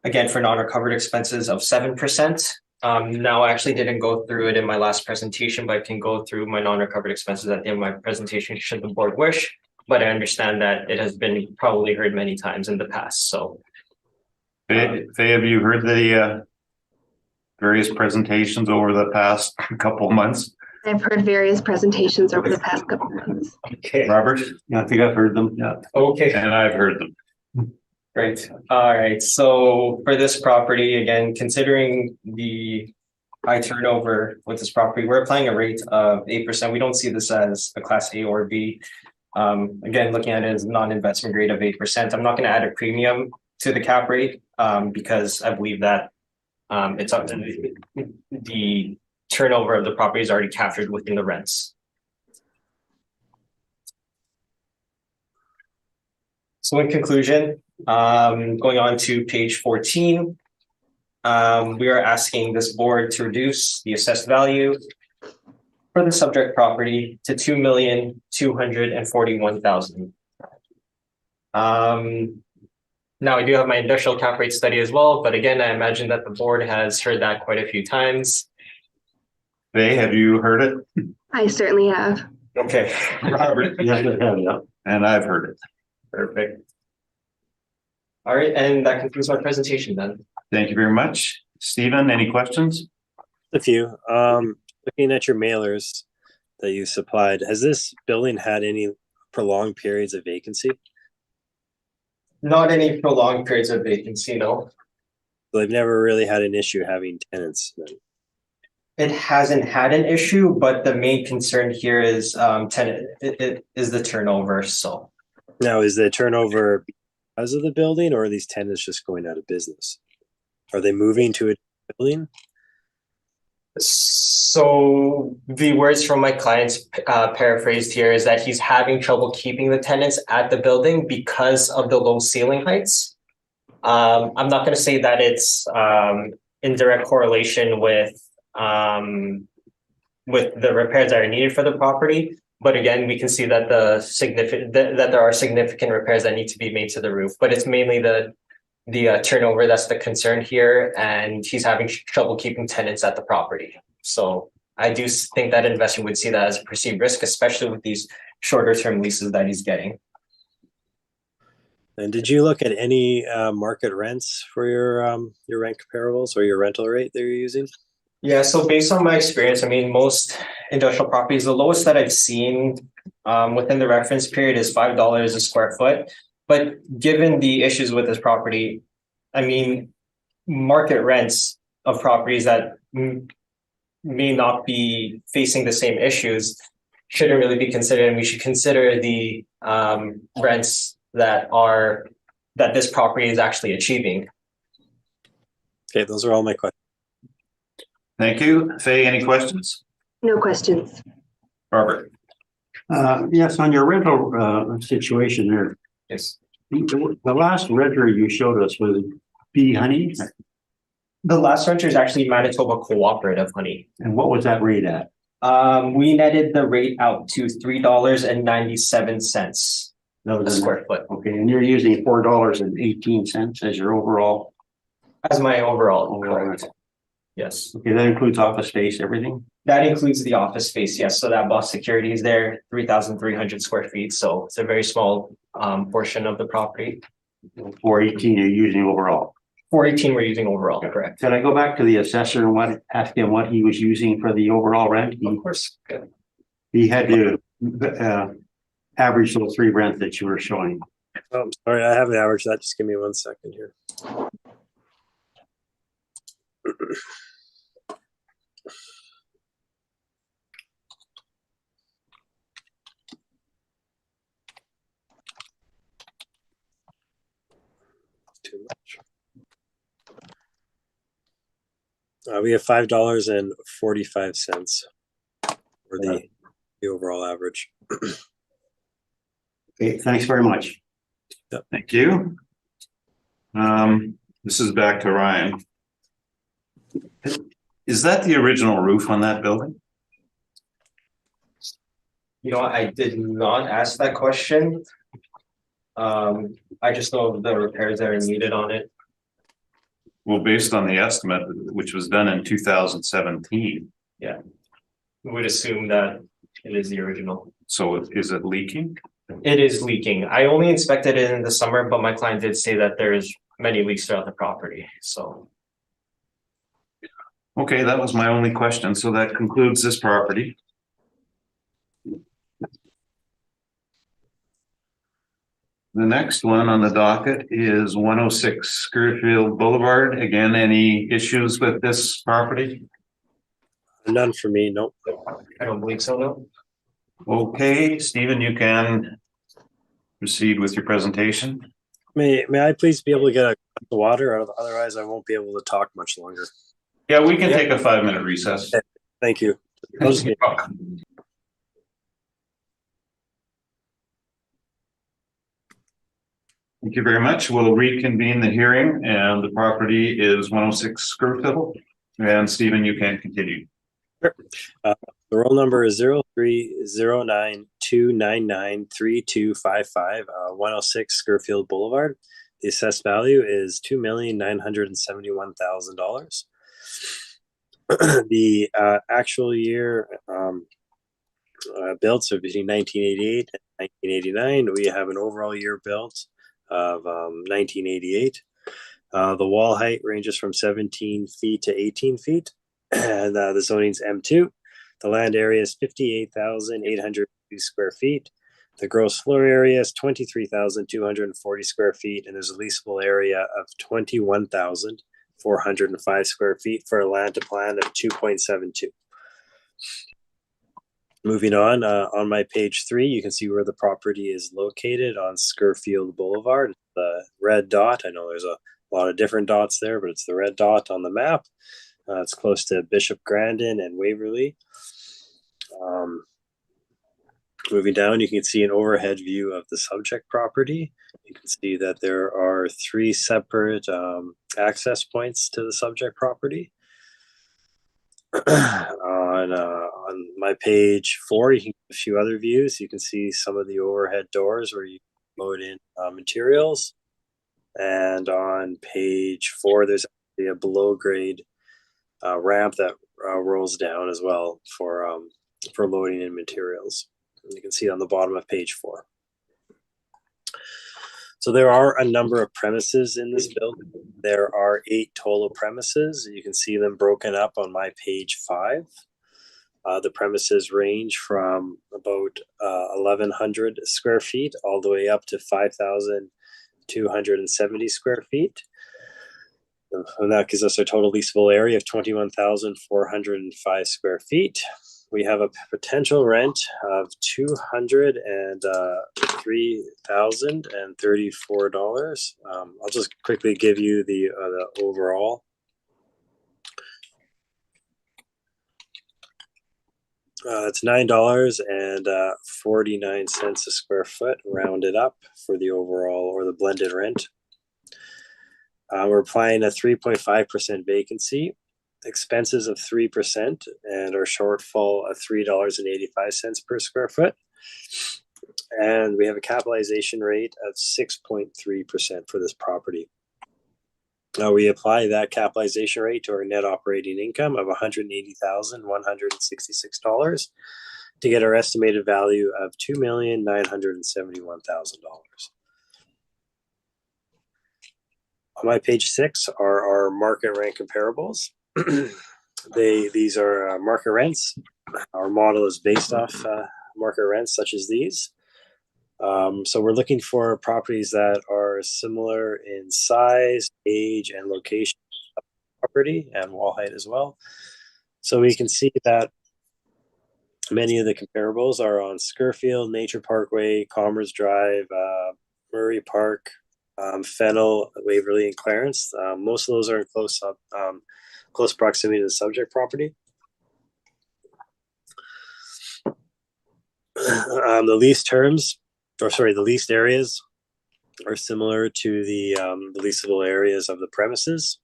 Again, for non-recovered expenses of 7%. Now, I actually didn't go through it in my last presentation, but I can go through my non-recovered expenses at the end of my presentation should the board wish. But I understand that it has been probably heard many times in the past, so. Faye, have you heard the various presentations over the past couple of months? I've heard various presentations over the past couple of months. Okay, Robert? yeah, I think I've heard them, yeah. okay. And I've heard them. Great. All right. So for this property, again, considering the high turnover with this property, we're applying a rate of 8%. We don't see this as a class A or B. Again, looking at it as non-investment grade of 8%. I'm not going to add a premium to the cap rate because I believe that it's up to the turnover of the property is already captured within the rents. So in conclusion, going on to page 14, we are asking this board to reduce the assessed value for the subject property to $2,241,000. Now I do have my industrial cap rate study as well, but again, I imagine that the board has heard that quite a few times. Faye, have you heard it? I certainly have. Okay, Robert? Yes, I have, yeah. And I've heard it. perfect. All right, and that concludes my presentation then. Thank you very much. Stephen, any questions? A few. Looking at your mailers that you supplied, has this building had any prolonged periods of vacancy? Not any prolonged periods of vacancy, no. So they've never really had an issue having tenants then. It hasn't had an issue, but the main concern here is it is the turnover. So Now, is the turnover because of the building, or are these tenants just going out of business? Are they moving to a building? So the words from my client's paraphrased here is that he's having trouble keeping the tenants at the building because of the low ceiling heights. I'm not going to say that it's in direct correlation with the repairs that are needed for the property, but again, we can see that that there are significant repairs that need to be made to the roof. But it's mainly the turnover that's the concern here, and he's having trouble keeping tenants at the property. So I do think that investor would see that as a perceived risk, especially with these shorter term leases that he's getting. And did you look at any market rents for your rent comparables or your rental rate that you're using? Yeah, so based on my experience, I mean, most industrial properties, the lowest that I've seen within the reference period is $5 a square foot. But given the issues with this property, I mean, market rents of properties that may not be facing the same issues shouldn't really be considered, and we should consider the rents that this property is actually achieving. Okay, those are all my questions. Thank you. Faye, any questions? No questions. Robert? Yes, on your rental situation there, Yes. the last renter you showed us was B Honey, The last renter is actually Manitoba Cooperative, honey. and what was that rate at? We netted the rate out to $3.97 That a was square foot Okay, and you're using $4.18 as your overall. as my overall. Overall Correct. rental. Yes, Okay, that includes office space, everything. that includes the office space. Yes, so that boss security is there, 3,300 square feet. So it's a very small portion of the property. 418 you're using overall. 418 we're using overall, correct? Can I go back to the assessor and ask him what he was using for the overall rent? Of course. Good. He had to average those three rents that you were showing. Oh, sorry, I haven't averaged that. Just give me 1 second here. Too much. We have $5.45 for the overall average. Okay, thanks very much. Thank you. This is back to Ryan. Is that the original roof on that building? You know, I did not ask that question. I just know of the repairs that are needed on it. Well, based on the estimate, which was done in 2017. We would assume that it is the original. So is it leaking? It is leaking. I only inspected it in the summer, but my client did say that there's many leaks throughout the property, so. Okay, that was my only question. So that concludes this property. The next one on the docket is 106 Scurfield Boulevard. Again, any issues with this property? None for me, nope. I don't believe so, no. Okay, Stephen, you can proceed with your presentation. May I please be able to get a cup of water? Otherwise, I won't be able to talk much longer. Yeah, we can take a 5-minute recess. Thank you. I'll just get Thank you very much. We'll reconvene the hearing, and the property is 106 Scurfield. And Stephen, you can continue. The roll number is 0309299325, 106 Scurfield Boulevard. The assessed value is $2,971,000. The actual year built, so between 1988 and 1989, we have an overall year built of 1988. The wall height ranges from 17 feet to 18 feet, and the zoning's M2. The land area is 58,802 square feet. The gross floor area is 23,240 square feet, and there's a leasable area of 21,405 square feet for a land to plan of 2.72. Moving on my page 3, you can see where the property is located on Scurfield Boulevard. The red dot, I know there's a lot of different dots there, but it's the red dot on the map. It's close to Bishop Grandin and Waverly. Moving down, you can see an overhead view of the subject property. You can see that there are 3 separate access points to the subject property. On my page 4, you can get a few other views. You can see some of the overhead doors where you load in materials. And on page 4, there's actually a below grade ramp that rolls down as well for loading in materials. And you can see on the bottom of page 4. So there are a number of premises in this building. There are 8 total premises. You can see them broken up on my page 5. The premises range from about 1,100 square feet all the way up to 5,270 square feet. And that gives us a total leasable area of 21,405 square feet. We have a potential rent of $203,034. I'll just quickly give you the overall. It's $9.49 a square foot, rounded up, for the overall or the blended rent. We're applying a 3.5% vacancy, expenses of 3%, and our shortfall of $3.85 per square foot. And we have a capitalization rate of 6.3% for this property. Now we apply that capitalization rate to our net operating income of $180,166 to get our estimated value of $2,971,000. On my page 6 are our market rent comparables. These are market rents. Our model is based off market rents such as these. So we're looking for properties that are similar in size, age, and location. property and wall height as well. So we can see that many of the comparables are on Scurfield, Nature Parkway, Commerce Drive, Murray Park, Fennel, Waverly, and Clarence. Most of those are in close proximity to the subject property. The lease terms, the leased areas are similar to the leasable areas of the premises.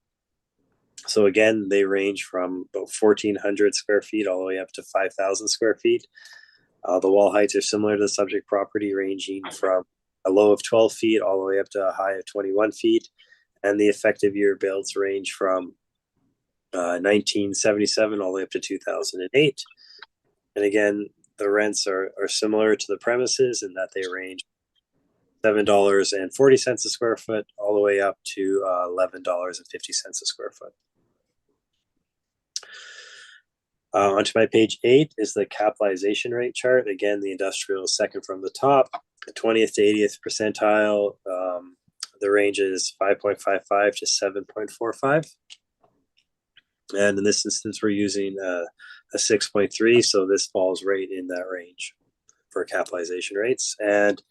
So again, they range from about 1,400 square feet all the way up to 5,000 square feet. The wall heights are similar to the subject property, ranging from a low of 12 feet all the way up to a high of 21 feet. And the effective year builds range from 1977 all the way up to 2008. And again, the rents are similar to the premises in that they range $7.40 a square foot all the way up to $11.50 a square foot. Onto my page 8 is the capitalization rate chart. Again, the industrial is second from the top, the 20th to 80th percentile. The range is 5.55 to 7.45. And in this instance, we're using a 6.3, so this falls right in that range for capitalization rates. And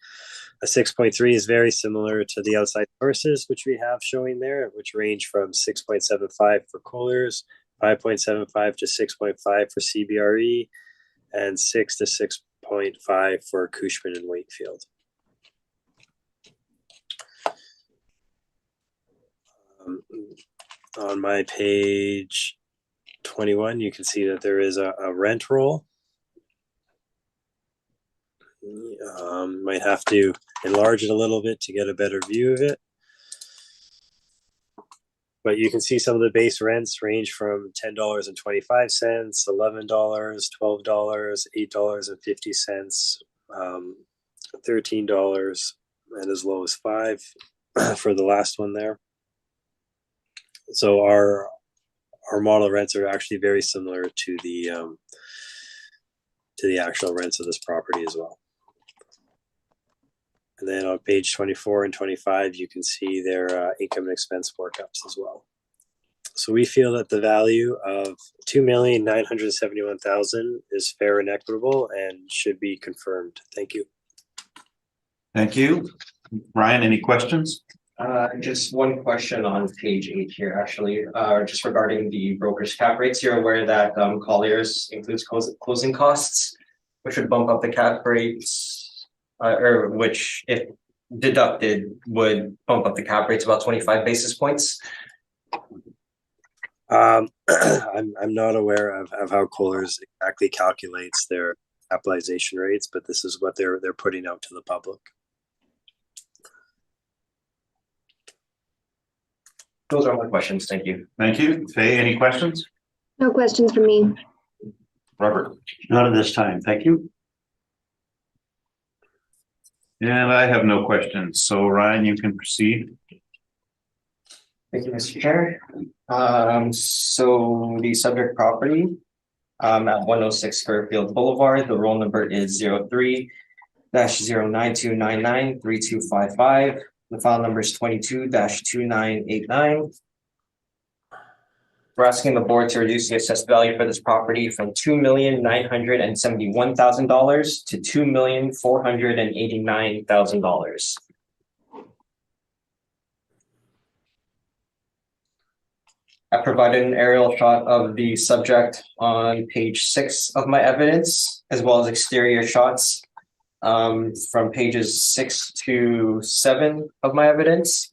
a 6.3 is very similar to the outside sources, which we have showing there, which range from 6.75 for Kohlers, 5.75 to 6.5 for CBRE, and 6 to 6.5 for Cushman and Wakefield. On my page 21, you can see that there is a rent roll. Might have to enlarge it a little bit to get a better view of it. But you can see some of the base rents range from $10.25, $11, $12, $8.50, $13, and as low as $5 for the last one there. So our model rents are actually very similar to the actual rents of this property as well. And then on page 24 and 25, you can see their income and expense workups as well. So we feel that the value of $2,971,000 is fair and equitable and should be confirmed. Thank you. Thank you. Ryan, any questions? Just one question on page 8 here, actually, just regarding the broker's cap rates. You're aware that Colliers includes closing costs, which would bump up the cap rates, or which, if deducted, would bump up the cap rates about 25 basis points. I'm not aware of how Kohlers exactly calculates their capitalization rates, but this is what they're putting out to the public. Those are my questions. Thank you. Thank you. Faye, any questions? No questions from me. Robert? Not at this time, thank you. And I have no questions. So Ryan, you can proceed. Thank you, Mr. Chair. So the subject property at 106 Fairfield Boulevard, the roll number is 03-092993255. The file number is 22-2989. We're asking the board to reduce the assessed value for this property from $2,971,000 to $2,489,000. I provided an aerial shot of the subject on page 6 of my evidence, as well as exterior shots from pages 6 to 7 of my evidence.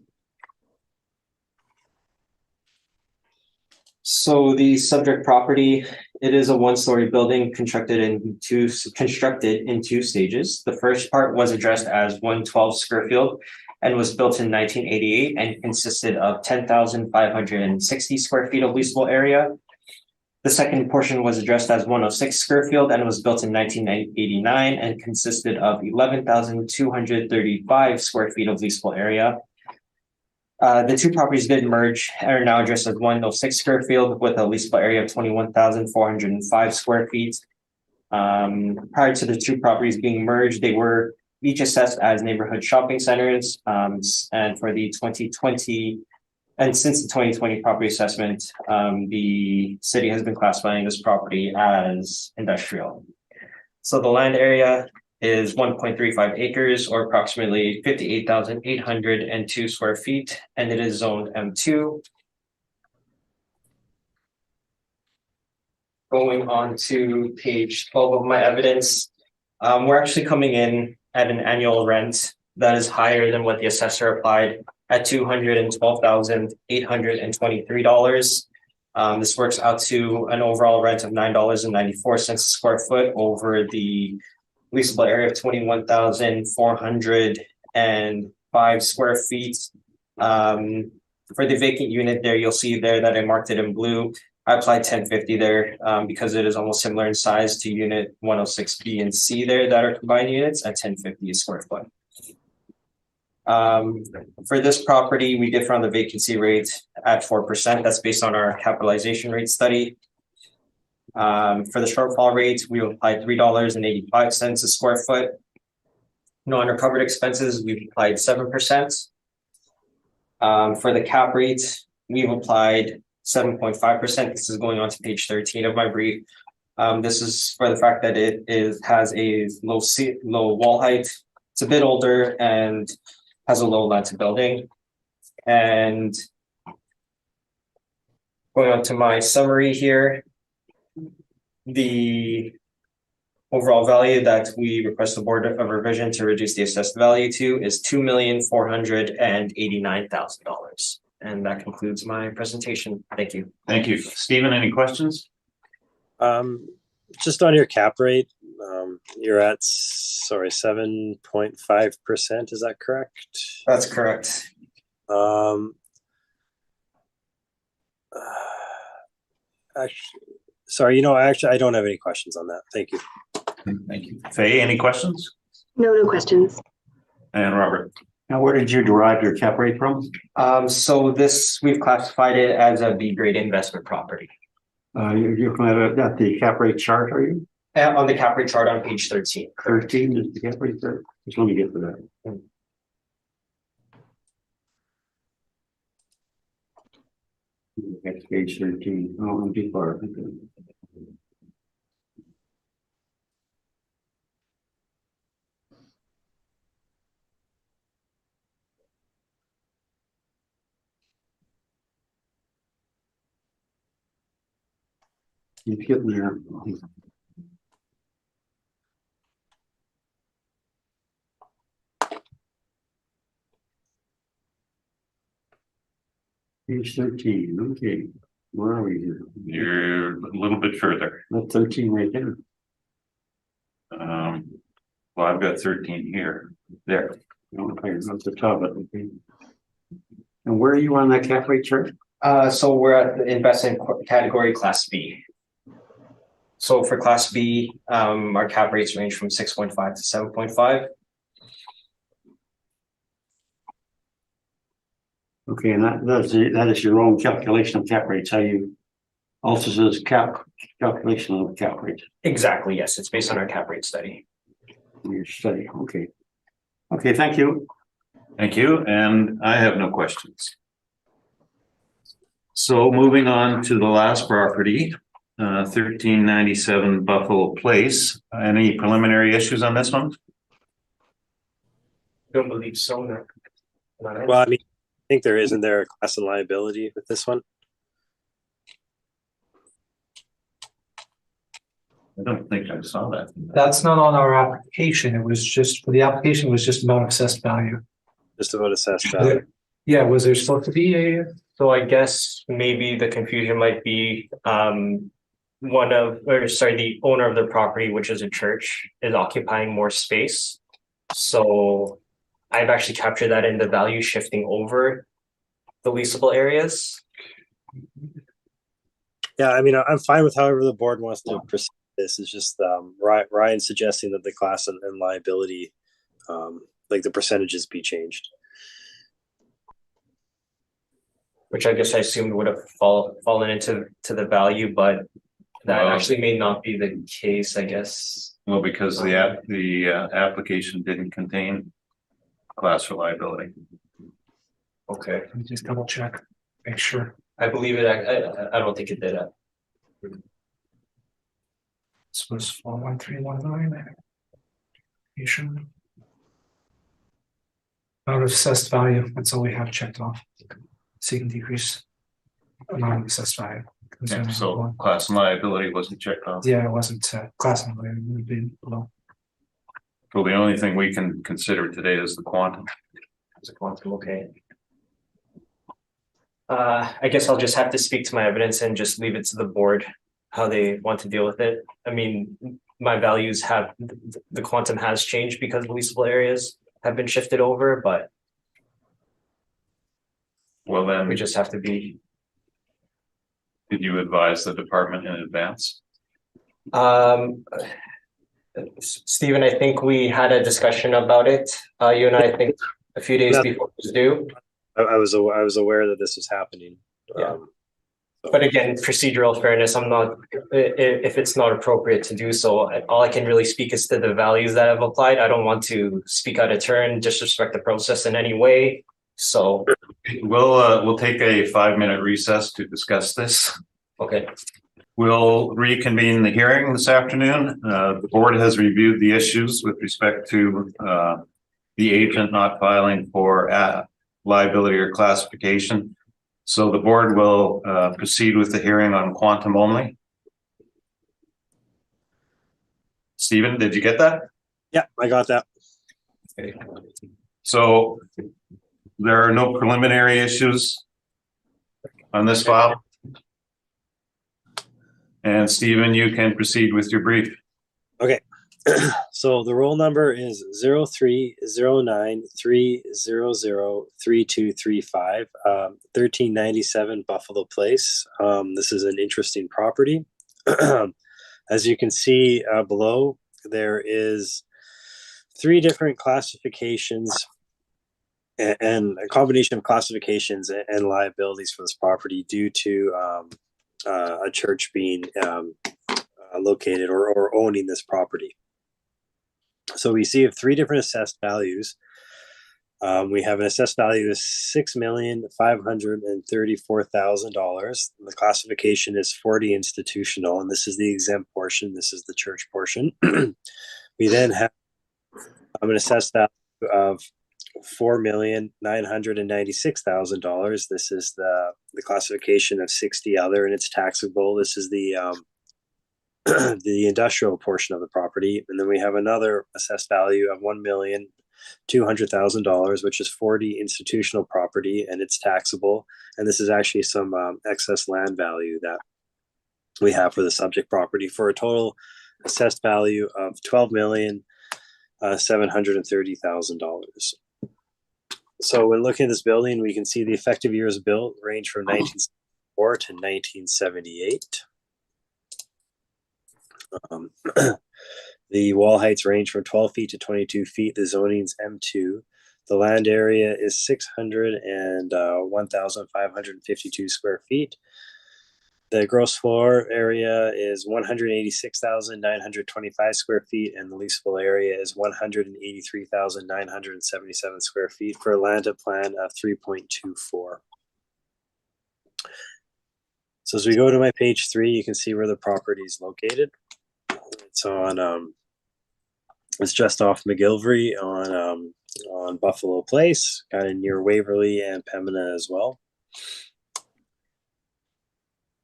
So the subject property, it is a one-story building constructed in two stages. The first part was addressed as 112 Scurfield and was built in 1988 and consisted of 10,560 square feet of leasable area. The second portion was addressed as 106 Scurfield and was built in 1989 and consisted of 11,235 square feet of leasable area. The two properties did merge and are now addressed as 106 Scurfield with a leasable area of 21,405 square feet. Prior to the two properties being merged, they were each assessed as neighborhood shopping centers. And for the 2020 And since the 2020 property assessment, the city has been classifying this property as industrial. So the land area is 1.35 acres or approximately 58,802 square feet, and it is zoned M2. Going on to page 12 of my evidence, we're actually coming in at an annual rent that is higher than what the assessor applied at $212,823. This works out to an overall rent of $9.94 a square foot over the leasable area of 21,405 square feet. For the vacant unit there, you'll see there that I marked it in blue. I applied 1050 there because it is almost similar in size to unit 106B and C there that are combined units at 1050 a square foot. For this property, we differ on the vacancy rate at 4%. That's based on our capitalization rate study. For the shortfall rate, we applied $3.85 a square foot. Non-recovered expenses, we've applied 7%. For the cap rate, we've applied 7.5%. This is going on to page 13 of my brief. This is for the fact that it has a low wall height. It's a bit older and has a low land to building. And going on to my summary here, the overall value that we request the Board of Revision to reduce the assessed value to is $2,489,000. And that concludes my presentation. Thank you. Thank you. Stephen, any questions? Just on your cap rate, you're at 7.5%. Is that correct? That's correct. Actually, sorry, I don't have any questions on that. Thank you. Thank you. Faye, any questions? No questions. And Robert? Now, where did you derive your cap rate from? So we've classified it as a B grade investment property. You're at the cap rate chart, are you? On the cap rate chart on page 13. 13 is the cap rate chart? Just let me get to that. Next page 13. Oh, I'm too far. Okay. Keep getting there. Page 13, okay. Where are we here? You're a little bit further. That's 13 right there. Well, I've got 13 here. There. Okay, at the top of it. Okay. And where are you on that cap rate chart? So we're at the investment category class B. So for class B, our cap rates range from 6.5 to 7.5. Okay, and that is your own calculation of cap rates. How you also says calculation of cap rate. Exactly, yes. It's based on our cap rate study. Your study. Okay. Okay, thank you. Thank you. And I have no questions. So moving on to the last property, 1397 Buffalo Place. Any preliminary issues on this one? Don't believe so. No. Well, I think there isn't there a class and liability with this one? I don't think I saw that. That's not on our application. It was just, for the application was just about assessed value. Just about assessed value. Yeah, was there supposed to be a? So I guess maybe the confusion might be the owner of the property, which is a church, is occupying more space. So I've actually captured that in the value shifting over the leasable areas. Yeah, I mean, I'm fine with however the board wants to proceed. This is just Ryan suggesting that the class and liability, like the percentages, be changed. Which I guess I assumed would have fallen into the value, but that actually may not be the case, I guess. Well, because the application didn't contain class for liability. Okay. Let me just double check. Make sure. I believe it, I don't think it did. This was 41319. Application. Out of assessed value, that's all we have checked off. Seeking decrease. Amount of assessed value. Okay, so class and liability wasn't checked off. Yeah, it wasn't class number, it would be below. So the only thing we can consider today is the quantum. Is it quantum okay? I guess I'll just have to speak to my evidence and just leave it to the board how they want to deal with it. I mean, my values have the quantum has changed because leasable areas have been shifted over, but Well, then, we just have to be. did you advise the department in advance? Stephen, I think we had a discussion about it. You and I think a few days before it was due. I was aware that this was happening. Yeah. But again, procedural fairness, I'm not, if it's not appropriate to do so, all I can really speak is to the values that I've applied. I don't want to speak out of turn, disrespect the process in any way. So We'll take a 5-minute recess to discuss this. okay. We'll reconvene the hearing this afternoon. The board has reviewed the issues with respect to the agent not filing for liability or classification. So the board will proceed with the hearing on quantum only. Stephen, did you get that? Yeah, I got that. Okay. So there are no preliminary issues on this file. And Stephen, you can proceed with your brief. Okay. So the roll number is 030930032335, 1397 Buffalo Place. This is an interesting property. As you can see below, there is 3 different classifications and a combination of classifications and liabilities for this property due to a church being located or owning this property. So we see 3 different assessed values. We have an assessed value of $6,534,000. The classification is 40 institutional, and this is the exempt portion. This is the church portion. We then have an assessed value of $4,996,000. This is the classification of 60 other, and it's taxable. This is the the industrial portion of the property. And then we have another assessed value of $1,200,000, which is 40 institutional property, and it's taxable. And this is actually some excess land value that we have for the subject property, for a total assessed value of $12,730,000. So when looking at this building, we can see the effective years built range from 1974 to 1978. The wall heights range from 12 feet to 22 feet. The zoning's M2. The land area is 1,552 square feet. The gross floor area is 186,925 square feet, and the leasable area is 183,977 square feet, for a land at plan of 3.24. So as we go to my page 3, you can see where the property is located. It's on it's just off McGilvery on Buffalo Place, kind of near Waverly and Pembina as well.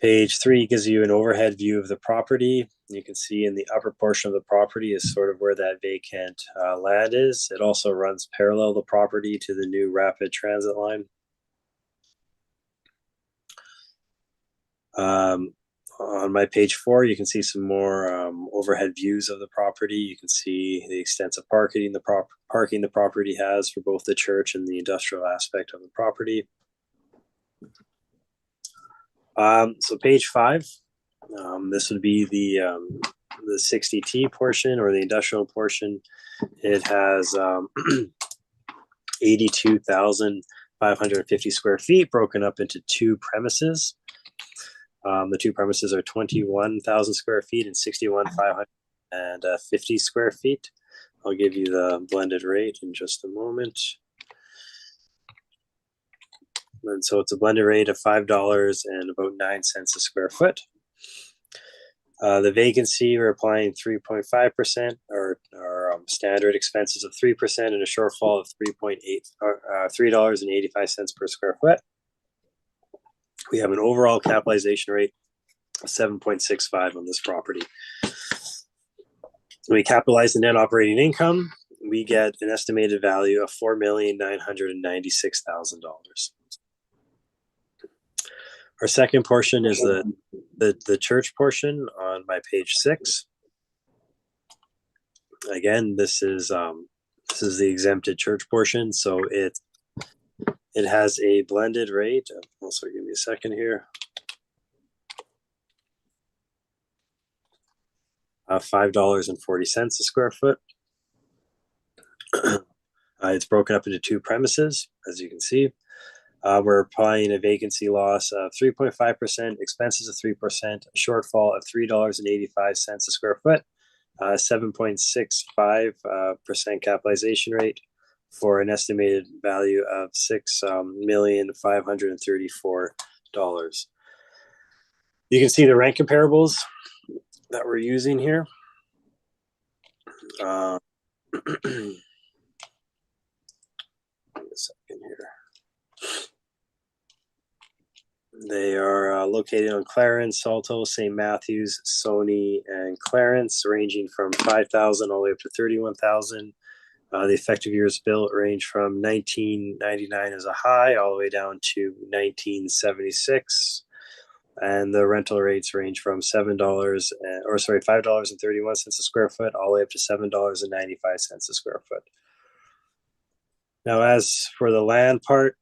Page 3 gives you an overhead view of the property. You can see in the upper portion of the property is sort of where that vacant land is. It also runs parallel the property to the new rapid transit line. On my page 4, you can see some more overhead views of the property. You can see the extensive parking the property has for both the church and the industrial aspect of the property. So page 5, this would be the 60T portion, or the industrial portion. It has 82,550 square feet broken up into 2 premises. The 2 premises are 21,000 square feet and 61,550 square feet. I'll give you the blended rate in just a moment. And so it's a blended rate of $5 and about 9 cents a square foot. The vacancy, we're applying 3.5% or standard expenses of 3% and a shortfall of $3.85 per square foot. We have an overall capitalization rate of 7.65 on this property. When we capitalize the net operating income, we get an estimated value of $4,996,000. Our second portion is the church portion on my page 6. Again, this is the exempted church portion, so it has a blended rate. Also, give me a second here. $5.40 a square foot. It's broken up into 2 premises, as you can see. We're applying a vacancy loss of 3.5%, expenses of 3%, a shortfall of $3.85 a square foot, 7.65% capitalization rate for an estimated value of $6,534,000. You can see the rent comparables that we're using here. A second here. They are located on Clarence, Salto, St. Matthews, Sony, and Clarence, ranging from 5,000 all the way up to 31,000. The effective years built range from 1999 as a high all the way down to 1976. And the rental rates range from $5.31 a square foot all the way up to $7.95 a square foot. Now, as for the land part,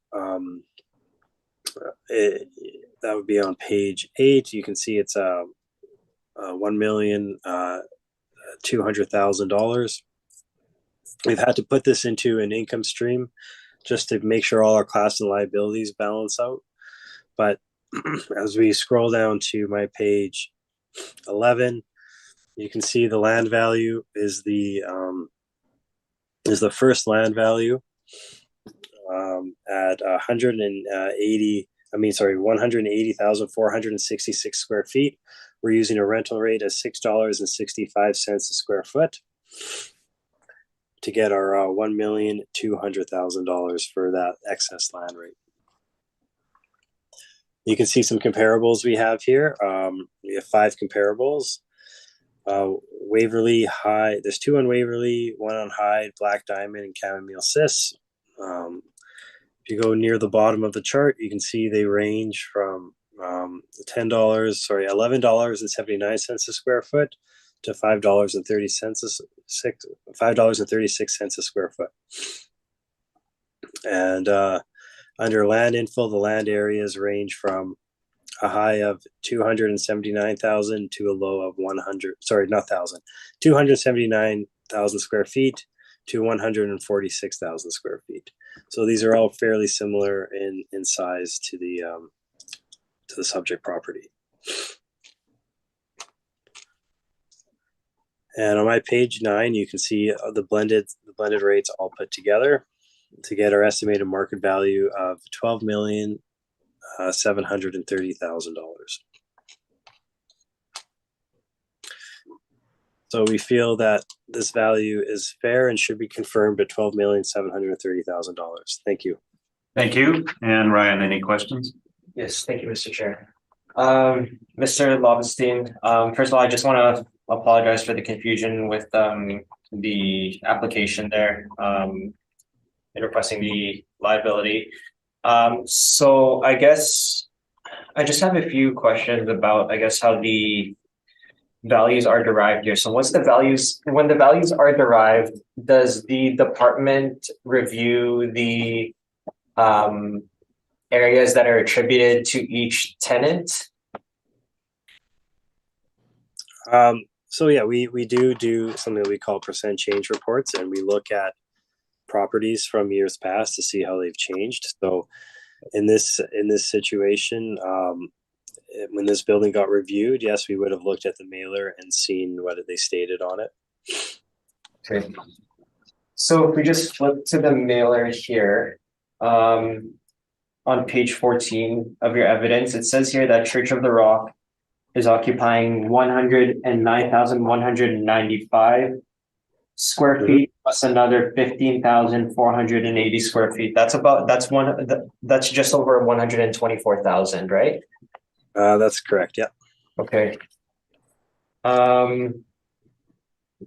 that would be on page 8. You can see it's $1,200,000. We've had to put this into an income stream just to make sure all our costs and liabilities balance out. But as we scroll down to my page 11, you can see the land value is the first land value at 180,466 square feet. We're using a rental rate of $6.65 a square foot to get our $1,200,000 for that excess land rate. You can see some comparables we have here. We have 5 comparables. Waverly High, there's 2 on Waverly, 1 on Hyde, Black Diamond, and Chamomile Cis. If you go near the bottom of the chart, you can see they range from $11.79 a square foot to $5.36 a square foot. And under land info, the land areas range from a high of 279,000 to a low of 279,000 square feet to 146,000 square feet. So these are all fairly similar in size to the subject property. And on my page 9, you can see the blended rates all put together to get our estimated market value of $12,730,000. So we feel that this value is fair and should be confirmed at $12,730,000. Thank you. Thank you. And Ryan, any questions? Yes, thank you, Mr. Chair. Mr. Lobenstein, first of all, I just want to apologize for the confusion with the application there, in requesting the liability. So I guess I just have a few questions about, how the values are derived here. So what's the values, when the values are derived, does the department review the areas that are attributed to each tenant? So yeah, we do something that we call percent change reports, and we look at properties from years past to see how they've changed. So in this situation, when this building got reviewed, yes, we would have looked at the mailer and seen what they stated on it. Okay. So if we just flip to the mailer here, on on page 14 of your evidence, it says here that Church of the Rock is occupying 109,195 square feet plus another 15,480 square feet. That's just over 124,000, right? That's correct. Yeah. Okay.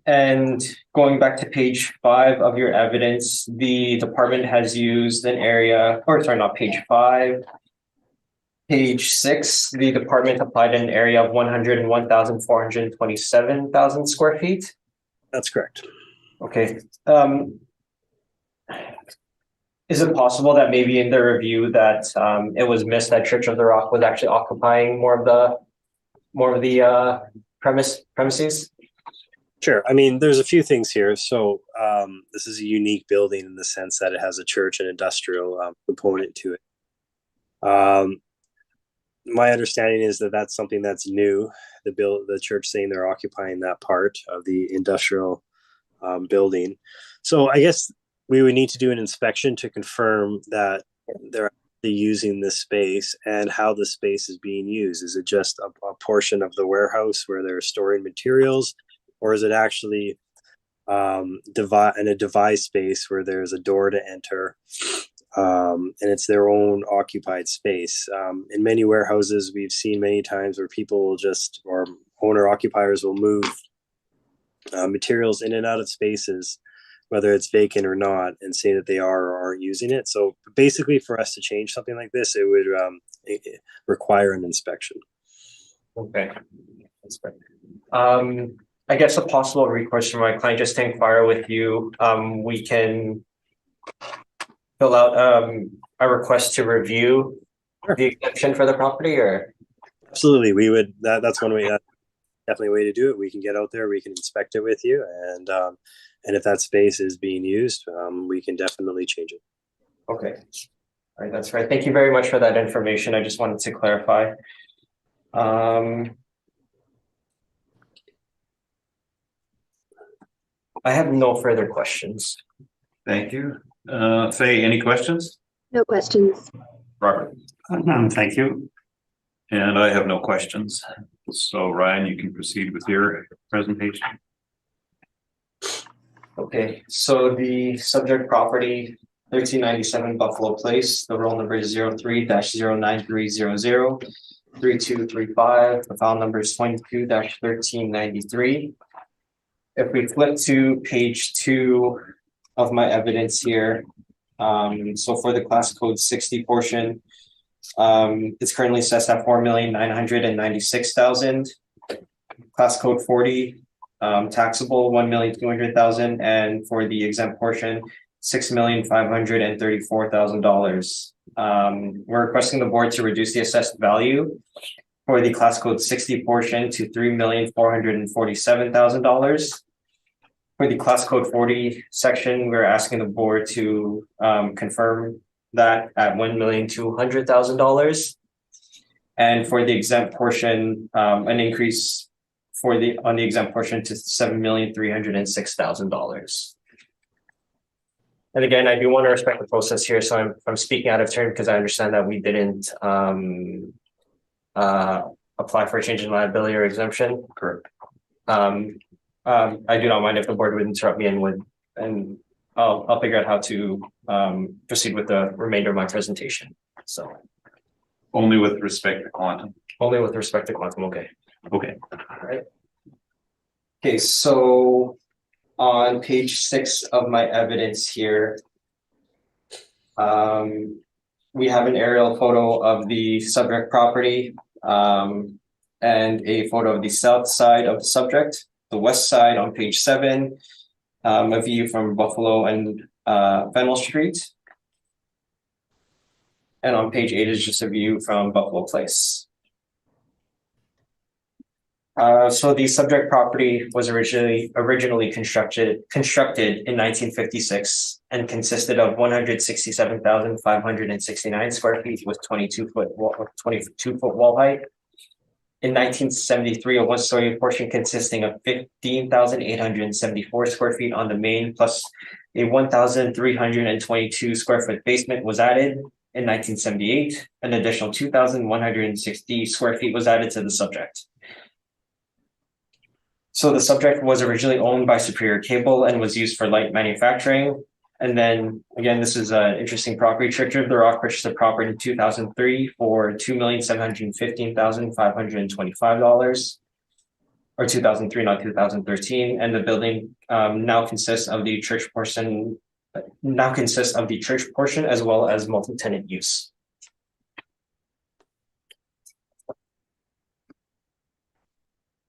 And going back to page 5 of your evidence, the department has used an area, or sorry, not page 5. Page 6, the department applied an area of 101,427,000 square feet. That's correct. Okay. Is it possible that maybe in the review that it was missed that Church of the Rock was actually occupying more of the premises? Sure. I mean, there's a few things here. So this is a unique building in the sense that it has a church and industrial component to it. My understanding is that that's something that's new. The church saying they're occupying that part of the industrial building. So I guess we would need to do an inspection to confirm that they're actually using this space and how the space is being used. Is it just a portion of the warehouse where they're storing materials, or is it actually a device space where there's a door to enter and it's their own occupied space? In many warehouses, we've seen many times where people will or owner occupiers will move materials in and out of spaces, whether it's vacant or not, and say that they are or aren't using it. So basically, for us to change something like this, it would require an inspection. Okay. That's right. I guess a possible recourse for my client just to inquire with you, we can fill out a request to review the exemption for the property, or? Absolutely, we would. That's one way. Definitely a way to do it. We can get out there, we can inspect it with you, and if that space is being used, we can definitely change it. Okay. All right, that's right. Thank you very much for that information. I just wanted to clarify. I have no further questions. Thank you. Faye, any questions? No questions. Robert? Thank you. And I have no questions. So Ryan, you can proceed with your presentation. Okay, so the subject property, 1397 Buffalo Place, the roll number is 03-09300-3235. The file number is 22-1393. If we flip to page 2 of my evidence here, so for the class code 60 portion, it's currently assessed at 4,996,000. Class code 40, taxable 1,200,000, and for the exempt portion, $6,534,000. We're requesting the board to reduce the assessed value for the class code 60 portion to $3,447,000. For the class code 40 section, we're asking the board to confirm that at $1,200,000. And for the exempt portion, an increase on the exempt portion to $7,306,000. And again, I do want to respect the process here, so I'm speaking out of turn because I understand that we didn't apply for a change in liability or exemption. Correct. I do not mind if the board would interrupt me and I'll figure out how to proceed with the remainder of my presentation. So Only with respect to quantum. only with respect to quantum. Okay. Okay. All right. Okay, so on page 6 of my evidence here, we have an aerial photo of the subject property and a photo of the south side of the subject. The west side on page 7, a view from Buffalo and Fennell Street. And on page 8 is just a view from Buffalo Place. So the subject property was originally constructed in 1956 and consisted of 167,569 square feet with 22 foot wall height. In 1973, a one-story portion consisting of 15,874 square feet on the main plus a 1,322 square foot basement was added. In 1978, an additional 2,160 square feet was added to the subject. So the subject was originally owned by Superior Cable and was used for light manufacturing. And then again, this is an interesting property. Church of the Rock purchased the property in 2003 for $2,715,525, or 2003, not 2013. And the building now consists of the church portion. As well as multi-tenant use.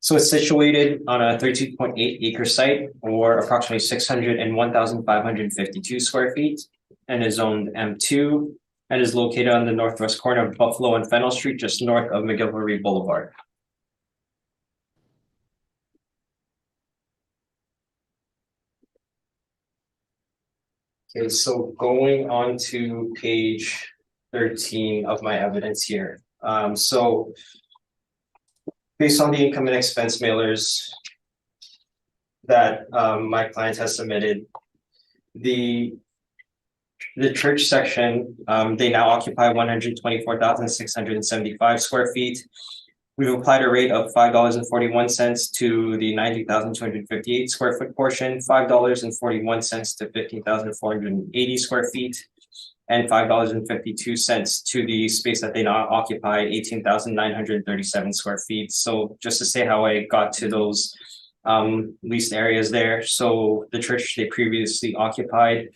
So it's situated on a 32.8 acre site, or approximately 601,552 square feet, and is zoned M2 and is located on the northwest corner of Buffalo and Fennell Street, just north of McGillivray Boulevard. Okay, so going on to page 13 of my evidence here. So based on the income and expense mailers that my client has submitted, the church section, they now occupy 124,675 square feet. We've applied a rate of $5.41 to the 90,258 square foot portion, $5.41 to 15,480 square feet, and $5.52 to the space that they now occupy, 18,937 square feet. So just to say how I got to those leased areas there. So the church, they previously occupied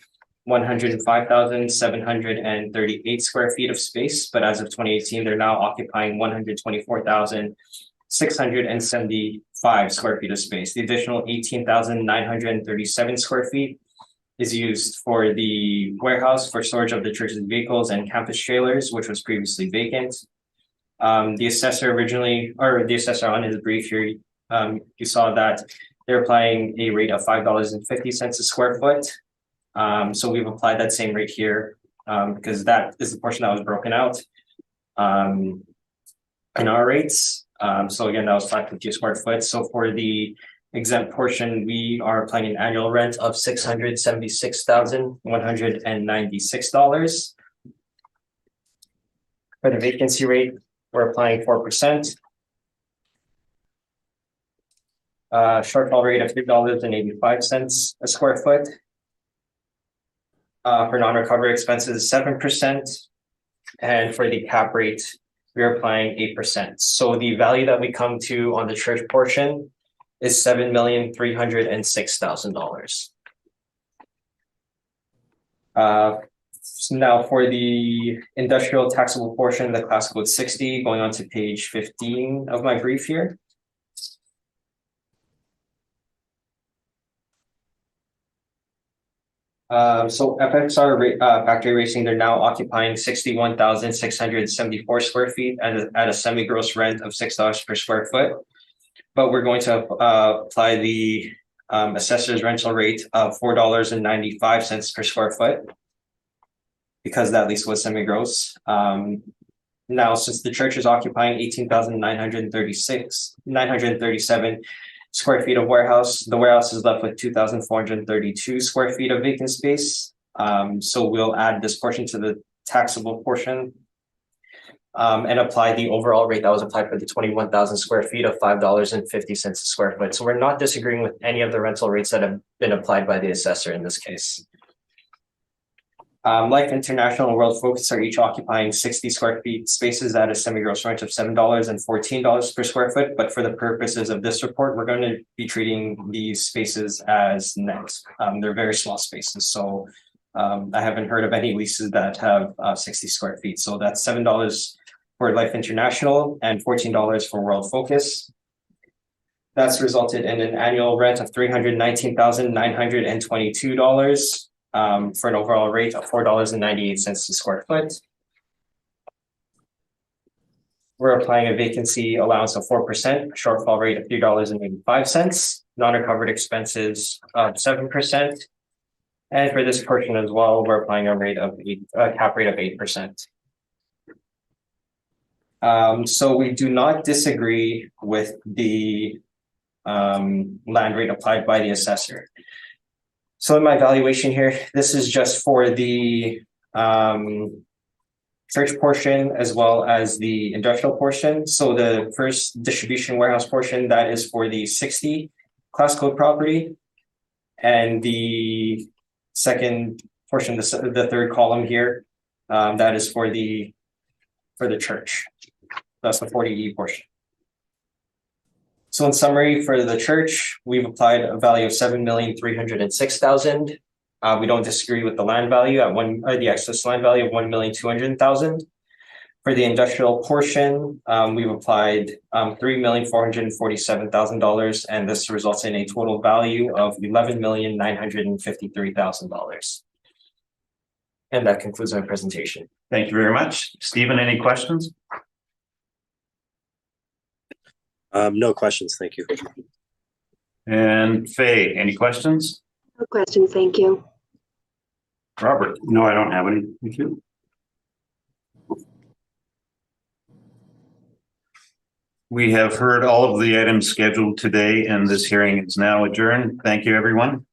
105,738 square feet of space, but as of 2018, they're now occupying 124,675 square feet of space. The additional 18,937 square feet is used for the warehouse for storage of the church's vehicles and campus trailers, which was previously vacant. The assessor on his brief here, you saw that they're applying a rate of $5.50 a square foot. So we've applied that same rate here because that is the portion that was broken out in our rates. So again, that was $5.50 a square foot. So for the exempt portion, we are applying an annual rent of $676,196. For the vacancy rate, we're applying 4%. Shortfall rate of $3.85 a square foot. For non-recovery expenses, 7%. And for the cap rate, we're applying 8%. So the value that we come to on the church portion is $7,306,000. Now for the industrial taxable portion, the class code 60, going on to page 15 of my brief here. So FXR Factory Racing, they're now occupying 61,674 square feet at a semi-gross rent of $6 per square foot. But we're going to apply the assessor's rental rate of $4.95 per square foot because that lease was semi-gross. Now, since the church is occupying 18,937 square feet of warehouse, the warehouse is left with 2,432 square feet of vacant space. So we'll add this portion to the taxable portion and apply the overall rate that was applied for the 21,000 square feet of $5.50 a square foot. So we're not disagreeing with any of the rental rates that have been applied by the assessor in this case. Life International and World Focus are each occupying 60 square feet spaces at a semi-gross rent of $7 and $14 per square foot. But for the purposes of this report, we're going to be treating these spaces as net. They're very small spaces. So I haven't heard of any leases that have 60 square feet. So that's $7 for Life International and $14 for World Focus. That's resulted in an annual rent of $319,922. For an overall rate of $4.98 a square foot. We're applying a vacancy allowance of 4%, shortfall rate of $3.85, non-recovered expenses of 7%. And for this portion as well, we're applying a cap rate of 8%. So we do not disagree with the land rate applied by the assessor. So in my valuation here, this is just for the church portion as well as the industrial portion. So the first distribution warehouse portion, that is for the 60 class code property. And the second portion, the third column here, that is for the church. That's the 40E portion. So in summary, for the church, we've applied a value of 7,306,000. We don't disagree with the land value at the excess land value of 1,200,000. For the industrial portion, we've applied $3,447,000, and this results in a total value of $11,953,000. And that concludes my presentation. Thank you very much. Stephen, any questions? No questions, thank you. And Faye, any questions? No questions, thank you. Robert? No, I don't have any. Thank you. We have heard all of the items scheduled today, and this hearing is now adjourned. Thank you, everyone.